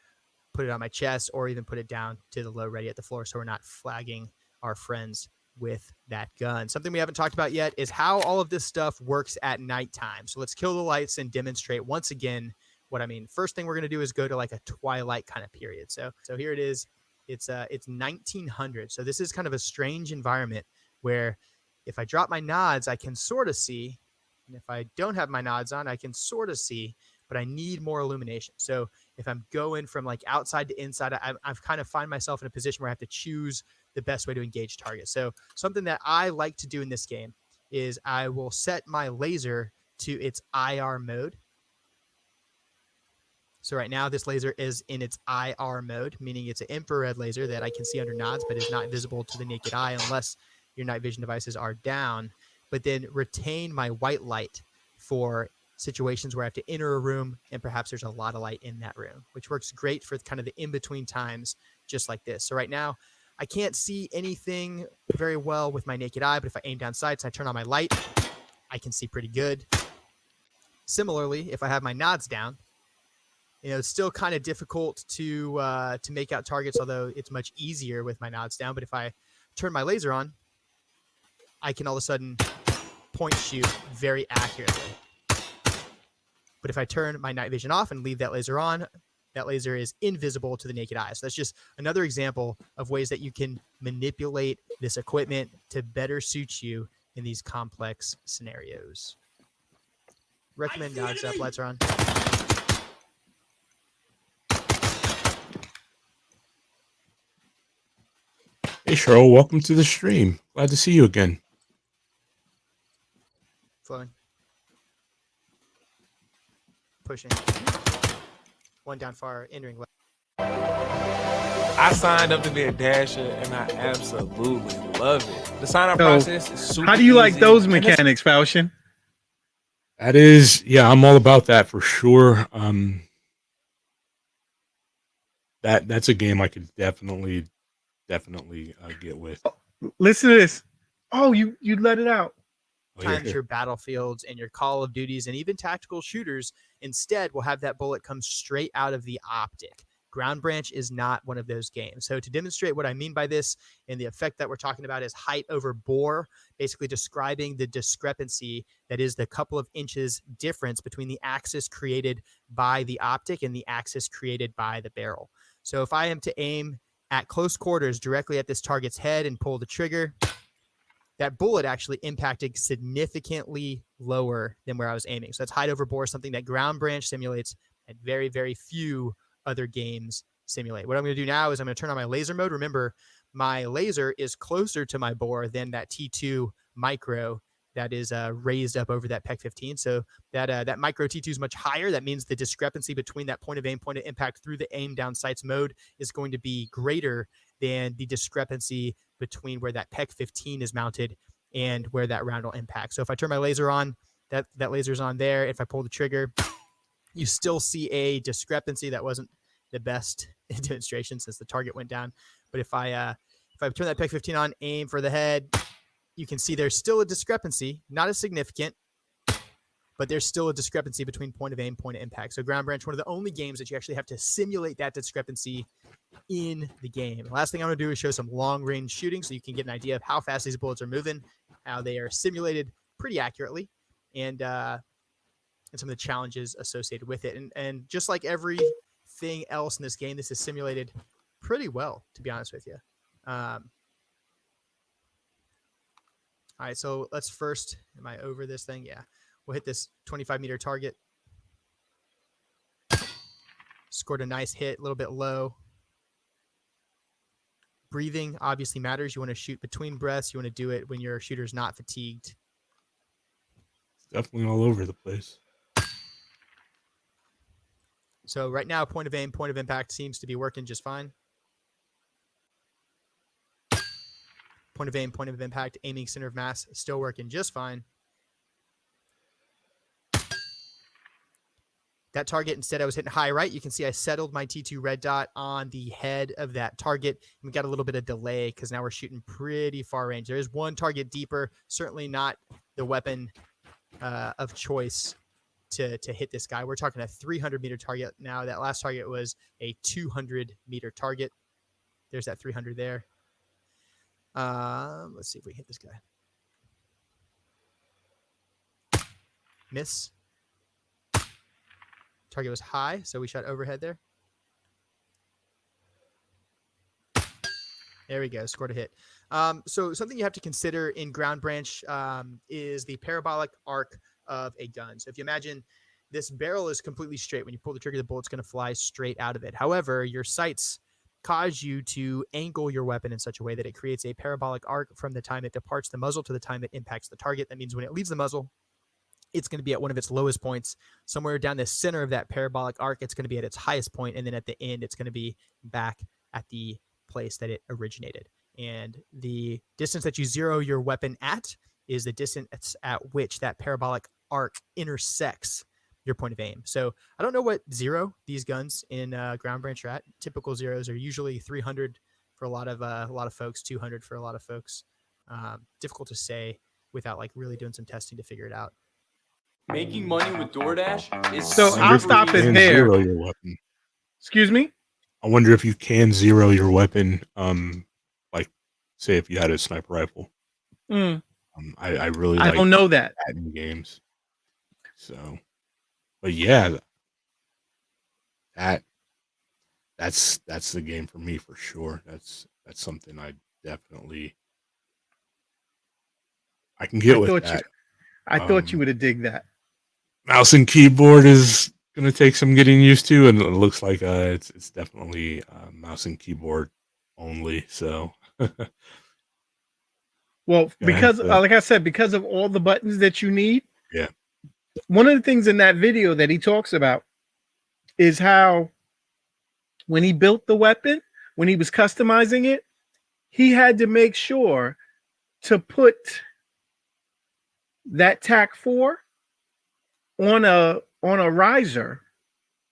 put it on my chest, or even put it down to the low ready at the floor so we're not flagging our friends with that gun. Something we haven't talked about yet is how all of this stuff works at nighttime. So let's kill the lights and demonstrate once again what I mean. First thing we're going to do is go to like a twilight kind of period. So here it is. It's 1900. So this is kind of a strange environment where if I drop my nods, I can sort of see. And if I don't have my nods on, I can sort of see, but I need more illumination. So if I'm going from like outside to inside, I've kind of find myself in a position where I have to choose the best way to engage targets. So something that I like to do in this game is I will set my laser to its IR mode. So right now this laser is in its IR mode, meaning it's an infrared laser that I can see under nods, but is not visible to the naked eye unless your night vision devices are down, but then retain my white light for situations where I have to enter a room and perhaps there's a lot of light in that room, which works great for kind of the in-between times, just like this. So right now, I can't see anything very well with my naked eye, but if I aim down sights, I turn on my light, I can see pretty good. Similarly, if I have my nods down, it's still kind of difficult to make out targets, although it's much easier with my nods down. But if I turn my laser on, I can all of a sudden point shoot very accurately. But if I turn my night vision off and leave that laser on, that laser is invisible to the naked eye. So that's just another example of ways that you can manipulate this equipment to better suit you in these complex scenarios. Recommend nods up, lights are on.
Hey, Cheryl, welcome to the stream. Glad to see you again.
Flowing. Pushing. One down far, entering left.
I signed up to be a dasher and I absolutely love it. The sign up process is super
How do you like
easy.
those mechanics, Falchion?
That is, yeah, I'm all about that for sure. That's a game I could definitely get with.
Listen to this. Oh, you let it out.
Times your battlefields and your Call of Duties and even tactical shooters instead will have that bullet come straight out of the optic. Ground Branch is not one of those games. So to demonstrate what I mean by this, and the effect that we're talking about is height over bore, basically describing the discrepancy that is the couple of inches difference between the axis created by the optic and the axis created by the barrel. So if I am to aim at close quarters directly at this target's head and pull the trigger, that bullet actually impacted significantly lower than where I was aiming. So that's height over bore, something that Ground Branch simulates and very, very few other games simulate. What I'm going to do now is I'm going to turn on my laser mode. Remember, my laser is closer to my bore than that T2 micro that is raised up over that PEC 15. So that micro T2 is much higher. That means the discrepancy between that point of aim, point of impact through the aim down sights mode is going to be greater than the discrepancy between where that PEC 15 is mounted and where that round will impact. So if I turn my laser on, that laser's on there. If I pull the trigger, you still see a discrepancy. That wasn't the best demonstration since the target went down. But if I turn that PEC 15 on, aim for the head, you can see there's still a discrepancy, not as significant, but there's still a discrepancy between point of aim, point of impact. So Ground Branch, one of the only games that you actually have to simulate that discrepancy in the game. The last thing I'm going to do is show some long range shooting so you can get an idea of how fast these bullets are moving, how they are simulated pretty accurately, and some of the challenges associated with it. And just like everything else in this game, this is simulated pretty well, to be honest with you. All right, so let's first, am I over this thing? Yeah. We'll hit this 25-meter target. Scored a nice hit, a little bit low. Breathing obviously matters. You want to shoot between breaths. You want to do it when your shooter's not fatigued.
It's definitely all over the place.
So right now, point of aim, point of impact seems to be working just fine. Point of aim, point of impact, aiming center of mass, still working just fine. That target, instead I was hitting high right. You can see I settled my T2 red dot on the head of that target. We got a little bit of delay because now we're shooting pretty far range. There is one target deeper, certainly not the weapon of choice to hit this guy. We're talking a 300-meter target now. That last target was a 200-meter target. There's that 300 there. Let's see if we hit this guy. Miss. Target was high, so we shot overhead there. There we go, scored a hit. So something you have to consider in Ground Branch is the parabolic arc of a gun. So if you imagine this barrel is completely straight. When you pull the trigger, the bullet's going to fly straight out of it. However, your sights cause you to angle your weapon in such a way that it creates a parabolic arc from the time it departs the muzzle to the time it impacts the target. That means when it leaves the muzzle, it's going to be at one of its lowest points. Somewhere down the center of that parabolic arc, it's going to be at its highest point, and then at the end, it's going to be back at the place that it originated. And the distance that you zero your weapon at is the distance at which that parabolic arc intersects your point of aim. So I don't know what zero these guns in Ground Branch are at. Typical zeros are usually 300 for a lot of folks, 200 for a lot of folks. Difficult to say without like really doing some testing to figure it out.
Making money with DoorDash is
So I'll stop it there.
Zero your weapon.
Excuse me?
I wonder if you can zero your weapon, like say if you had a sniper rifle.
Mm.
I really
I
like
don't know that.
in games. So, but yeah, that's the game for me for sure. That's something I definitely I can get with that.
I thought you would have dig that.
Mouse and keyboard is gonna take some getting used to, and it looks like it's definitely mouse and keyboard only. So,
Well, because
ahead,
like I said, because of all the buttons that you need.
Yeah.
One of the things in that video that he talks about is how when he built the weapon, when he was customizing it, he had to make sure to put that TAC 4 on a riser.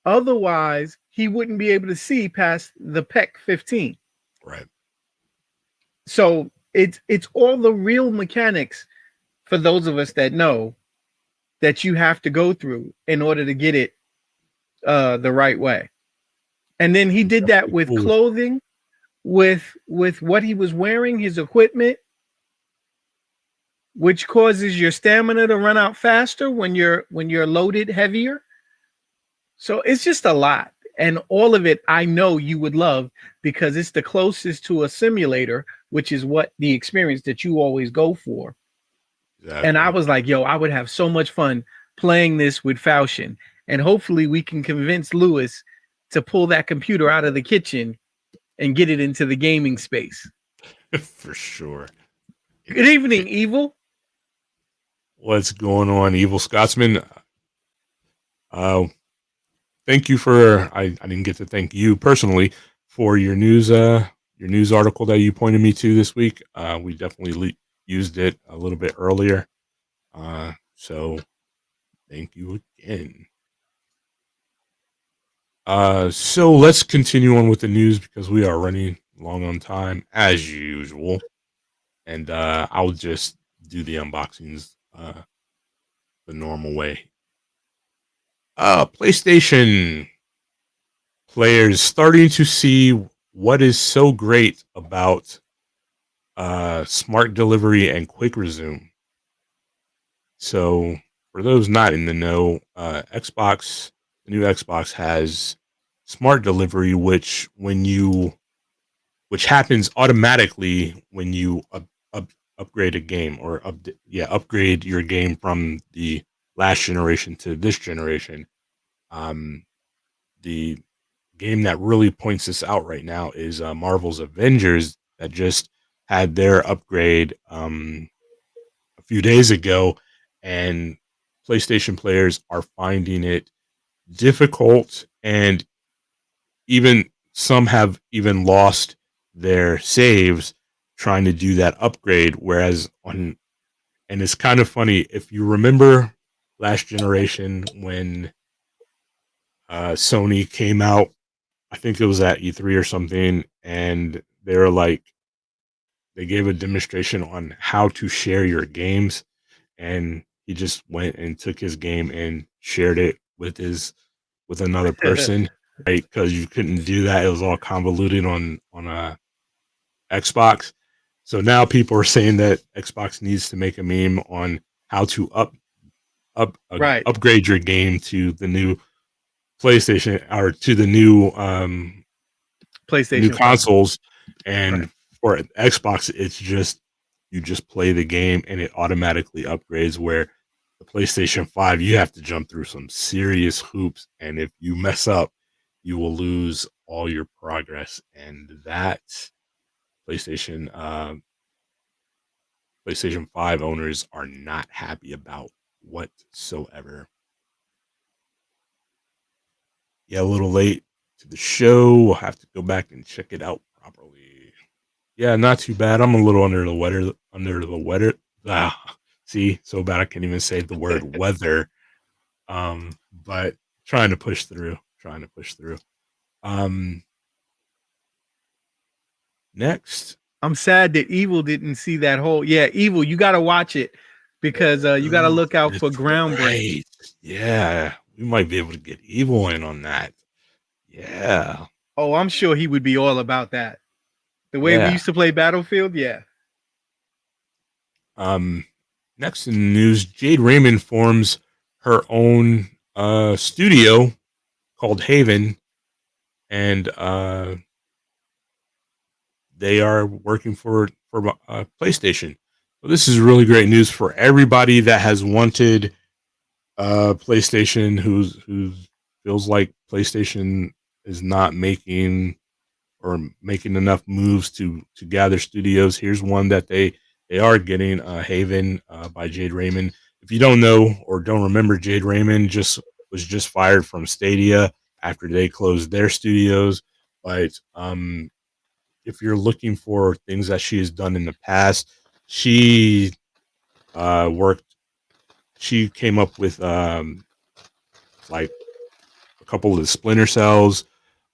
Otherwise, he wouldn't be able to see past the PEC 15.
right.
So it's all the real mechanics for those of us that know that you have to go through in order to get it the right way. And then he did that with
Cool.
clothing, with what he was wearing, his equipment, which causes your stamina to run out faster when you're loaded heavier. So it's just a lot. And all of it I know you would love because it's the closest to a simulator, which is what the experience that you always go for.
Exactly.
And I was like, yo, I would have so much fun playing this with Falchion. And hopefully we can convince Lewis to pull that computer out of the kitchen and get it into the gaming space.
For sure.
Good evening, Evil.
What's going on, Evil Scotsman? Thank you for I didn't get to thank you personally for your news article that you pointed me to this week. We definitely used it a little bit earlier. So thank you again. So let's continue on with the news because we are running long on time as usual. And I'll just do the unboxings the normal way. PlayStation players starting to see what is so great about smart delivery and quick resume. So for those not in the know, the new Xbox has smart delivery, which happens automatically when you upgrade a game or upgrade your game from the last generation to this generation. The game that really points this out right now is Marvel's Avengers that just had their upgrade a few days ago, and PlayStation players are finding it difficult, and even some have even lost their saves trying to do that upgrade. Whereas and it's kind of funny if you remember last generation when Sony came out, I think it was at E3 or something, and they were like, they gave a demonstration on how to share your games, and he just went and took his game and shared it with another person, right? Because you couldn't do that; it was all convoluted on a Xbox. So now people are saying that Xbox needs to make a meme on how to upgrade your game to the new PlayStation or to the new
PlayStation
new consoles. And
right.
For Xbox, it's just you just play the game and it automatically upgrades. Where the PlayStation 5, you have to jump through some serious hoops, and if you mess up, you will lose all your progress. And that PlayStation 5 owners are not happy about whatsoever. Yeah, a little late to the show. We'll have to go back and check it out properly. Yeah, not too bad. I'm a little under the weather. See, so bad I can't even say the word weather. But trying to push through. Next.
I'm sad that Evil didn't see that whole. Yeah, Evil, you got to watch it because you got to look out for Ground Branch.
Yeah, we might be able to get Evil in on that. Yeah.
Oh, I'm sure he would be all about that. The way we used to play Battlefield, yeah.
Next in the news, Jade Raymond forms her own studio called Haven, and they are working for PlayStation. So this is really great news for everybody that has wanted PlayStation, who feels like PlayStation is not making enough moves to gather studios. Here's one that they are getting, Haven by Jade Raymond. If you don't know or don't remember, Jade Raymond was just fired from Stadia after they closed their studios. But if you're looking for things that she has done in the past, she came up with like a couple of the Splinter Cells,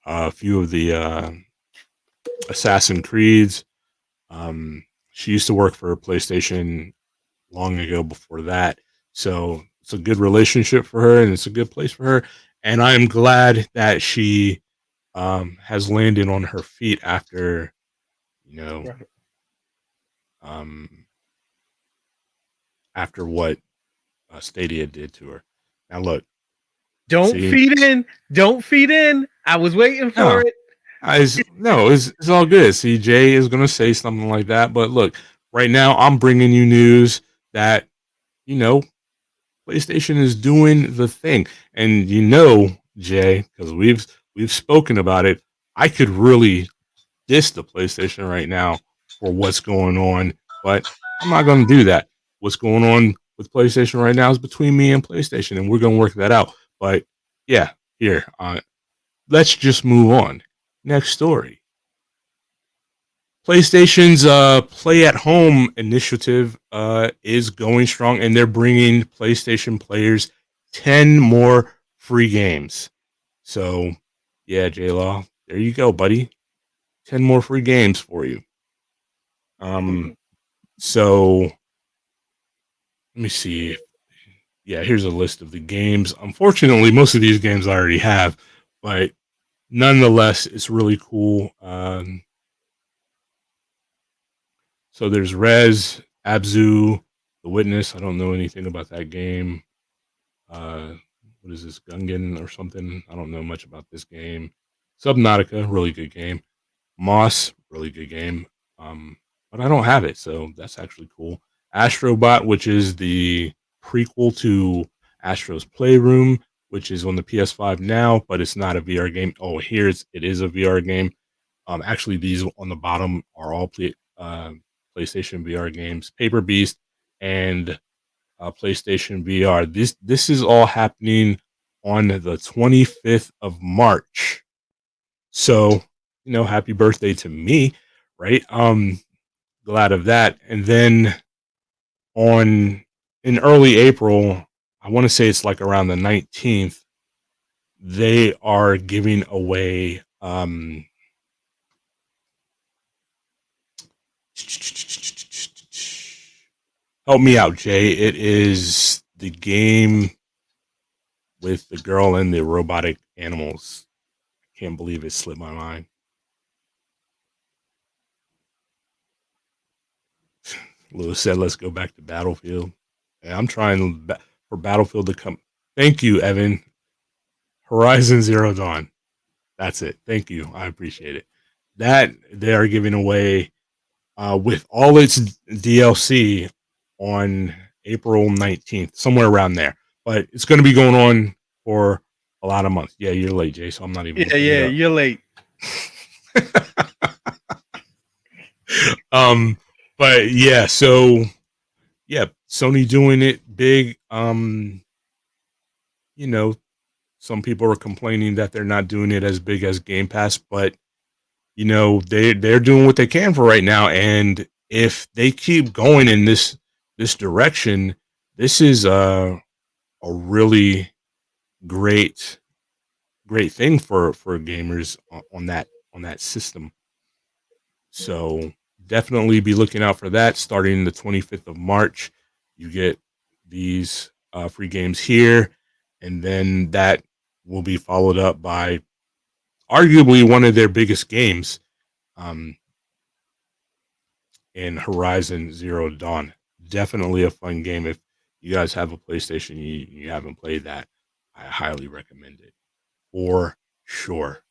a few of the Assassin's Creeds. She used to work for PlayStation long ago before that. So it's a good relationship for her and it's a good place for her. And I'm glad that she has landed on her feet after,
Right.
um, after what Stadia did to her. Now look,
Don't
see,
feed in. Don't feed in. I was waiting for
no,
it.
it's all good. See, Jay is gonna say something like that, but look, right now I'm bringing you news that you know PlayStation is doing the thing, and Jay, because we've spoken about it. I could really diss the PlayStation right now for what's going on, but I'm not going to do that. What's going on with PlayStation right now is between me and PlayStation, and we're going to work that out. But yeah, here, let's just move on. Next story. PlayStation's Play at Home initiative is going strong, and they're bringing PlayStation players 10 more free games. So, yeah, J-Law, there you go, buddy. 10 more free games for you. So let me see. Yeah, here's a list of the games. Unfortunately, most of these games I already have, but nonetheless, it's really cool. So there's Rez, Abzu, The Witness. I don't know anything about that game. What is this, Gungan or something? I don't know much about this game. Subnautica, really good game. Moss, really good game. But I don't have it, so that's actually cool. Astrobot, which is the prequel to Astro's Playroom, which is on the PS5 now, but it's not a VR game. Oh, here it is a VR game. Actually, these on the bottom are all PlayStation VR games. Paper Beast and PlayStation VR. This is all happening on the 25th of March. So, happy birthday to me, right? Glad of that. And then in early April, I want to say it's like around the 19th, they are giving away help me out, Jay. It is the game with the girl and the robotic animals. I can't believe it slipped my mind. Lewis said, let's go back to Battlefield. And I'm trying for Battlefield to come. Thank you, Evan. Horizon Zero Dawn. That's it. Thank you. I appreciate it. That they are giving away with all its DLC on April 19th, somewhere around there. But it's going to be going on for a lot of months. Yeah, you're late, Jay, so I'm not even.
Yeah, you're late.
But yeah, so yeah, Sony doing it big. Some people are complaining that they're not doing it as big as Game Pass, but they're doing what they can for right now, and if they keep going in this direction, this is a really great thing for gamers on that system. So definitely be looking out for that. Starting the 25th of March, you get these free games here, and then that will be followed up by arguably one of their biggest games, in Horizon Zero Dawn. Definitely a fun game. If you guys have a PlayStation, you haven't played that, I highly recommend it for sure.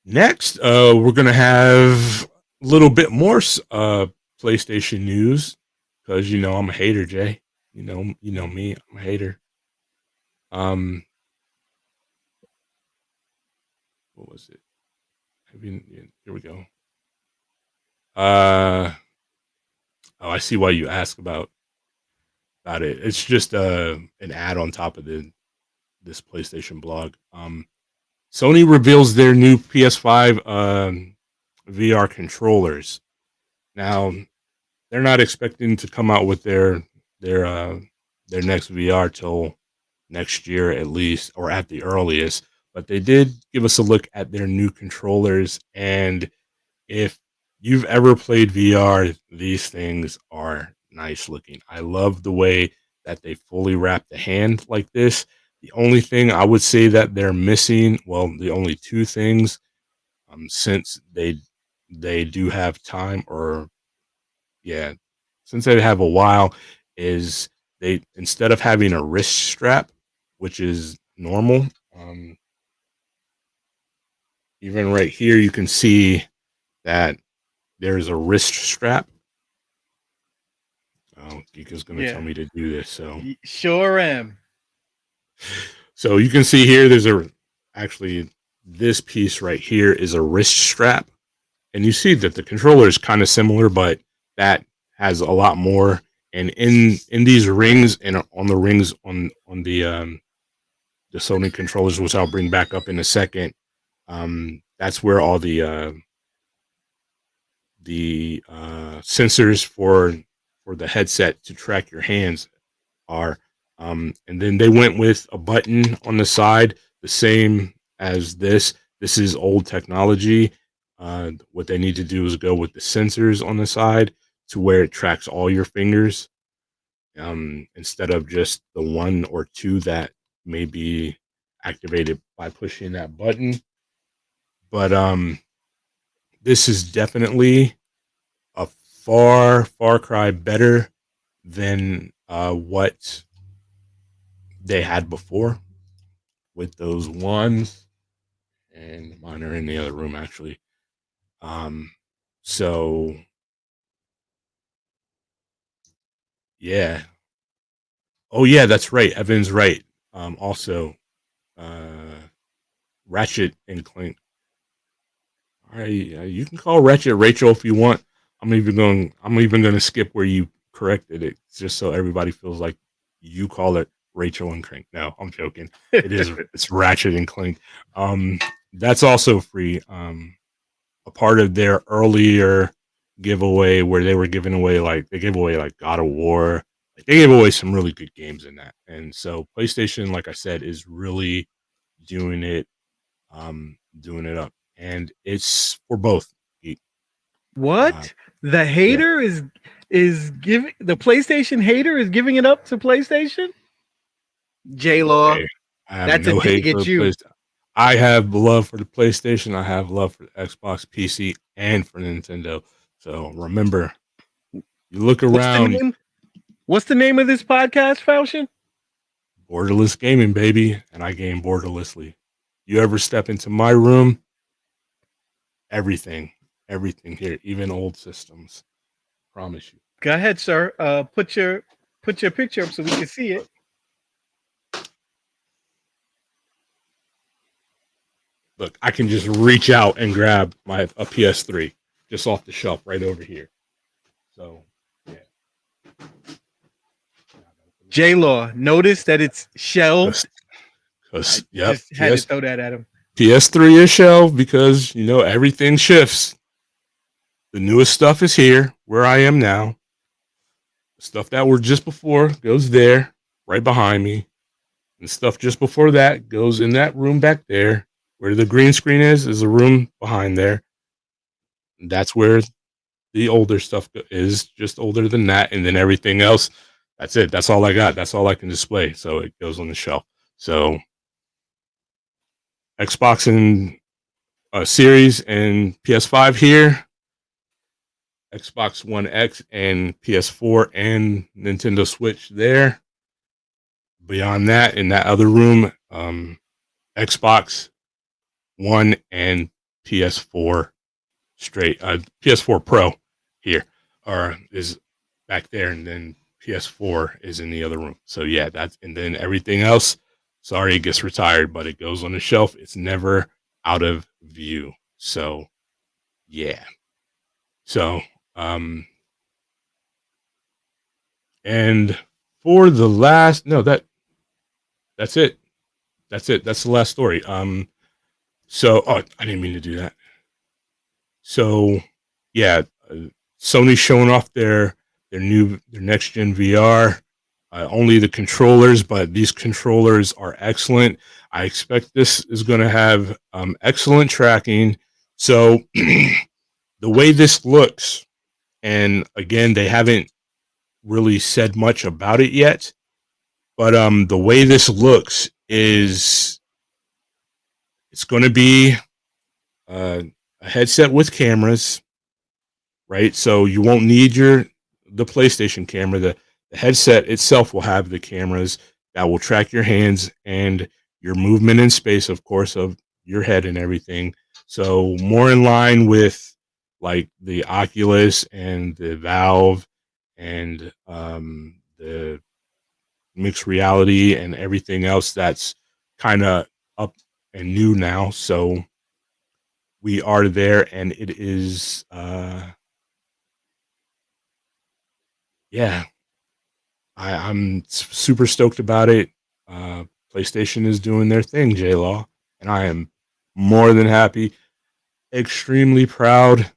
Next, we're gonna have a little bit more PlayStation news because I'm a hater, Jay. You know me. I'm a hater. What was it? Here we go. Oh, I see why you ask about it. It's just an ad on top of this PlayStation blog. Sony reveals their new PS5 VR controllers. Now, they're not expecting to come out with their next VR till next year at least, or at the earliest. But they did give us a look at their new controllers, and if you've ever played VR, these things are nice looking. I love the way that they fully wrap the hand like this. The only thing I would say that they're missing, well, the only two things, since they do have time, or yeah, since they have a while, is they, instead of having a wrist strap, which is normal, even right here you can see that there's a wrist strap. Oh, Geeka's gonna tell me to do this, so
Sure am.
so you can see here there's actually this piece right here is a wrist strap, and you see that the controller is kind of similar, but that has a lot more. And in these rings, and on the rings on the Sony controllers, which I'll bring back up in a second, that's where all the sensors for the headset to track your hands are. And then they went with a button on the side, the same as this. This is old technology. What they need to do is go with the sensors on the side to where it tracks all your fingers, instead of just the one or two that may be activated by pushing that button. But this is definitely a far cry better than what they had before with those ones, and mine are in the other room actually. So yeah. Oh yeah, that's right. Evan's right. Also, Ratchet and Clank. All right, you can call Ratchet Rachel if you want. I'm even going to skip where you corrected it, just so everybody feels like you call it Rachel and Clank. No, I'm joking. It is. It's Ratchet and Clank. That's also free. A part of their earlier giveaway where they were giving away, like, they gave away like God of War. Like, they gave away some really good games in that. And so PlayStation, like I said, is really doing it up. And it's for both.
What? The hater is giving, the PlayStation hater is giving it up to PlayStation? J-Law,
Okay. I have
that's
no
a dig
hate for
at
the
you.
I have love for the PlayStation. I have love for the Xbox, PC, and for Nintendo. So remember, you look around.
What's the name of this podcast, Falchion?
Borderless Gaming, baby, and I game borderlessly. You ever step into my room, everything here, even old systems. Promise you.
Go ahead, sir. Put your picture up so we can see it.
Look, I can just reach out and grab a PS3 just off the shelf right over here. So, yeah.
J-Law, notice that it's shelved.
Yep.
Just had to throw that at him.
PS3 is shelved because, everything shifts. The newest stuff is here, where I am now. The stuff that were just before goes there, right behind me. And stuff just before that goes in that room back there. Where the green screen is a room behind there. That's where the older stuff is, just older than that. And then everything else, that's it. That's all I got. That's all I can display. So it goes on the shelf. So Xbox and Series and PS5 here. Xbox One X and PS4 and Nintendo Switch there. Beyond that, in that other room, Xbox One and PS4 straight. PS4 Pro here is back there, and then PS4 is in the other room. So yeah, and then everything else, sorry, it gets retired, but it goes on the shelf. It's never out of view. So yeah. So and for the last, that's it. That's the last story. So, I didn't mean to do that. So, yeah, Sony's showing off their next gen VR. Only the controllers, but these controllers are excellent. I expect this is going to have excellent tracking. So, the way this looks, and again, they haven't really said much about it yet, but the way this looks is it's going to be a headset with cameras, right? So you won't need the PlayStation camera. The headset itself will have the cameras that will track your hands and your movement in space, of course, of your head and everything. So more in line with like the Oculus and the Valve and the mixed reality and everything else that's kind of up and new now. So we are there, and it is yeah, I'm super stoked about it. PlayStation is doing their thing, J Law, and I am more than happy, extremely proud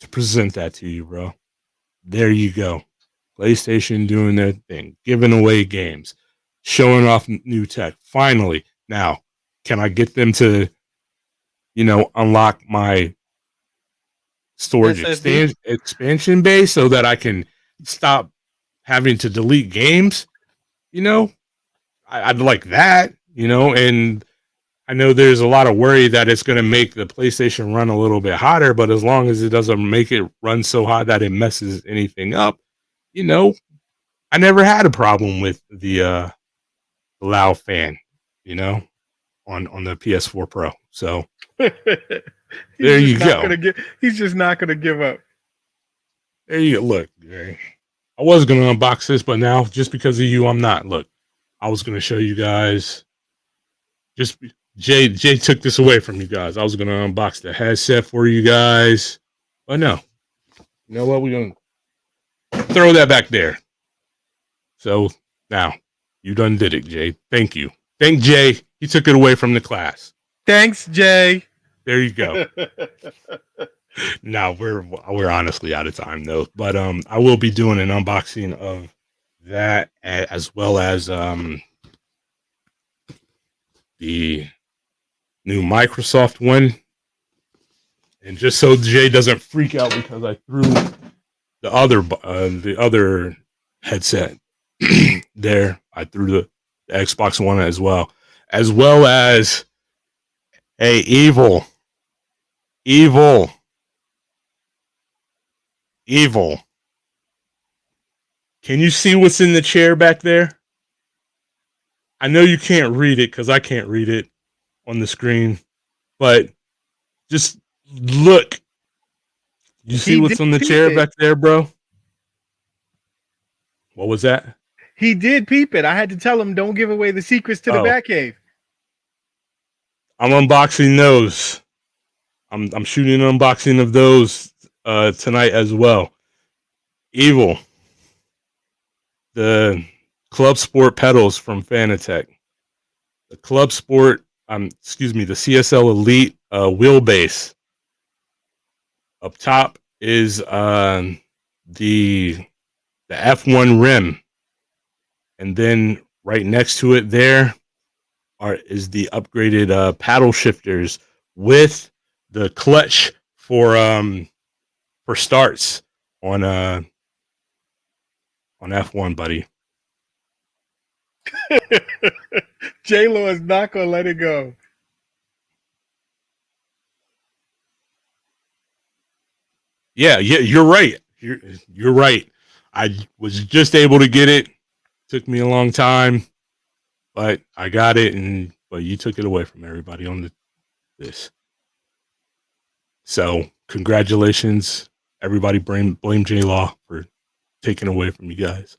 to present that to you, bro. There you go. PlayStation doing their thing, giving away games, showing off new tech. Finally, now, can I get them to, unlock my storage expansion base so that I can stop having to delete games? I'd like that, and I know there's a lot of worry that it's going to make the PlayStation run a little bit hotter, but as long as it doesn't make it run so hot that it messes anything up, I never had a problem with the loud fan, on the PS4 Pro. So there you go.
He's just not going to give up.
There you go. Look, Jerry, I was going to unbox this, but now just because of you, I'm not. Look, I was going to show you guys. Just Jay took this away from you guys. I was going to unbox the headset for you guys, but no. You know what? We're going to throw that back there. So now you done did it, Jay. Thank you. Thank Jay. He took it away from the class.
Thanks, Jay.
There you go. Now we're honestly out of time though, but I will be doing an unboxing of that as well as the new Microsoft one. And just so Jay doesn't freak out because I threw the other headset there, I threw the Xbox One as well as hey, evil. Can you see what's in the chair back there? I know you can't read it because I can't read it on the screen, but just look. You see what's on the chair back there, bro? What was that?
He did peep it. I had to tell him, don't give away the secrets to the Batcave.
I'm unboxing those. I'm shooting an unboxing of those tonight as well. Evil. The Club Sport pedals from Fanatec. The Club Sport, the CSL Elite wheelbase. Up top is the F1 rim. And then right next to it there is the upgraded paddle shifters with the clutch for starts on F1, buddy.
J-Lo is not gonna let it go.
Yeah, you're right. You're right. I was just able to get it. Took me a long time, but I got it, but you took it away from everybody on this. So congratulations, everybody. Blame J Law for taking away from you guys.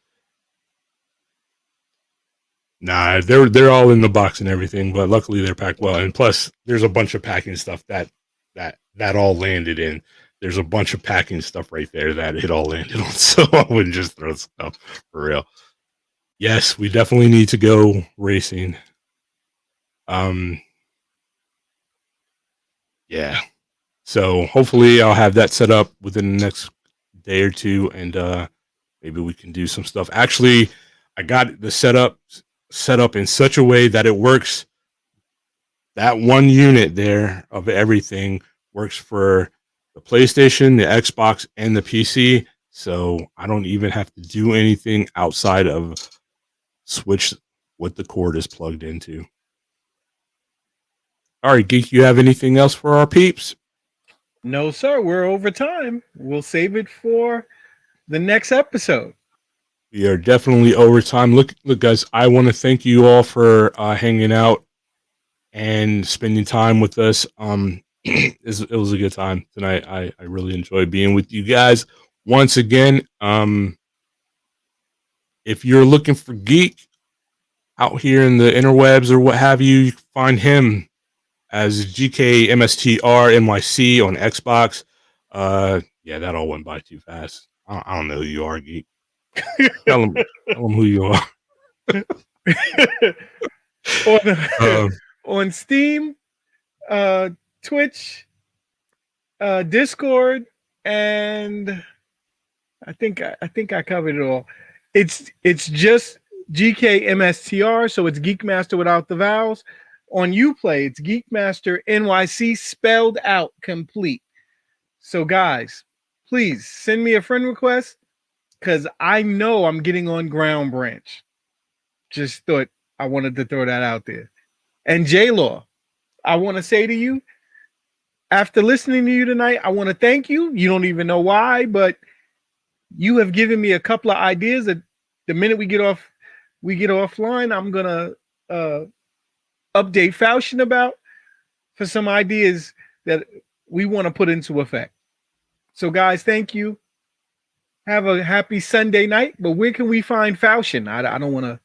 Nah, they're all in the box and everything, but luckily they're packed well. And plus, there's a bunch of packing stuff that all landed in. There's a bunch of packing stuff right there that it all landed on. So I wouldn't just throw stuff for real. Yes, we definitely need to go racing. Yeah. So hopefully I'll have that set up within the next day or two, and maybe we can do some stuff. Actually, I got the setup in such a way that it works. That one unit there of everything works for the PlayStation, the Xbox, and the PC. So I don't even have to do anything outside of switch what the cord is plugged into. All right, Geek, you have anything else for our peeps?
No, sir. We're over time. We'll save it for the next episode.
We are definitely over time. Look, guys, I want to thank you all for hanging out and spending time with us. It was a good time tonight. I really enjoyed being with you guys once again. If you're looking for Geek out here in the interwebs or what have you, you can find him as GKMSTRNYC on Xbox. Yeah, that all went by too fast. I don't know who you are, Geek. Tell him who you are.
On Steam, Twitch, Discord, and I think I covered it all. It's just GKMSTR, so it's Geekmaster without the vowels. On Uplay, it's Geekmaster NYC spelled out complete. So guys, please send me a friend request because I know I'm getting on Ground Branch. Just thought I wanted to throw that out there. And J-Law, I want to say to you, after listening to you tonight, I want to thank you. You don't even know why, but you have given me a couple of ideas that the minute we get offline, I'm gonna update Faustin about for some ideas that we want to put into effect. So guys, thank you. Have a happy Sunday night. But where can we find Faustin? I don't want to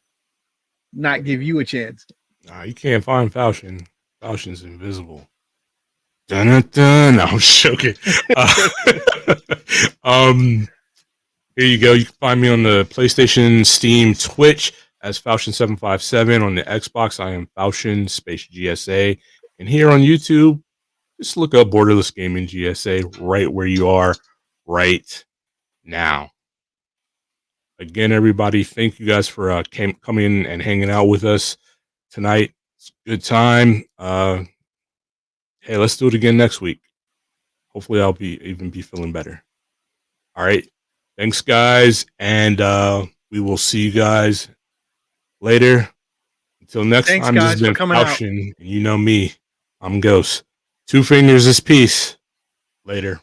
not give you a chance.
Nah, you can't find Faustin. Faustin's invisible. Dun-dun-dun. No, I'm joking. Here you go. You can find me on the PlayStation, Steam, Twitch as Faustin757. On the Xbox, I am Faustin space GSA. And here on YouTube, just look up Borderless Gaming GSA right where you are right now. Again, everybody, thank you guys for coming and hanging out with us tonight. It's a good time. Hey, let's do it again next week. Hopefully, I'll be feeling better. All right. Thanks, guys. And we will see you guys later. Until next
Thanks,
time,
guys,
this has been
for coming out.
Faustin, and you know me. I'm Ghost. 2 fingers is peace. Later.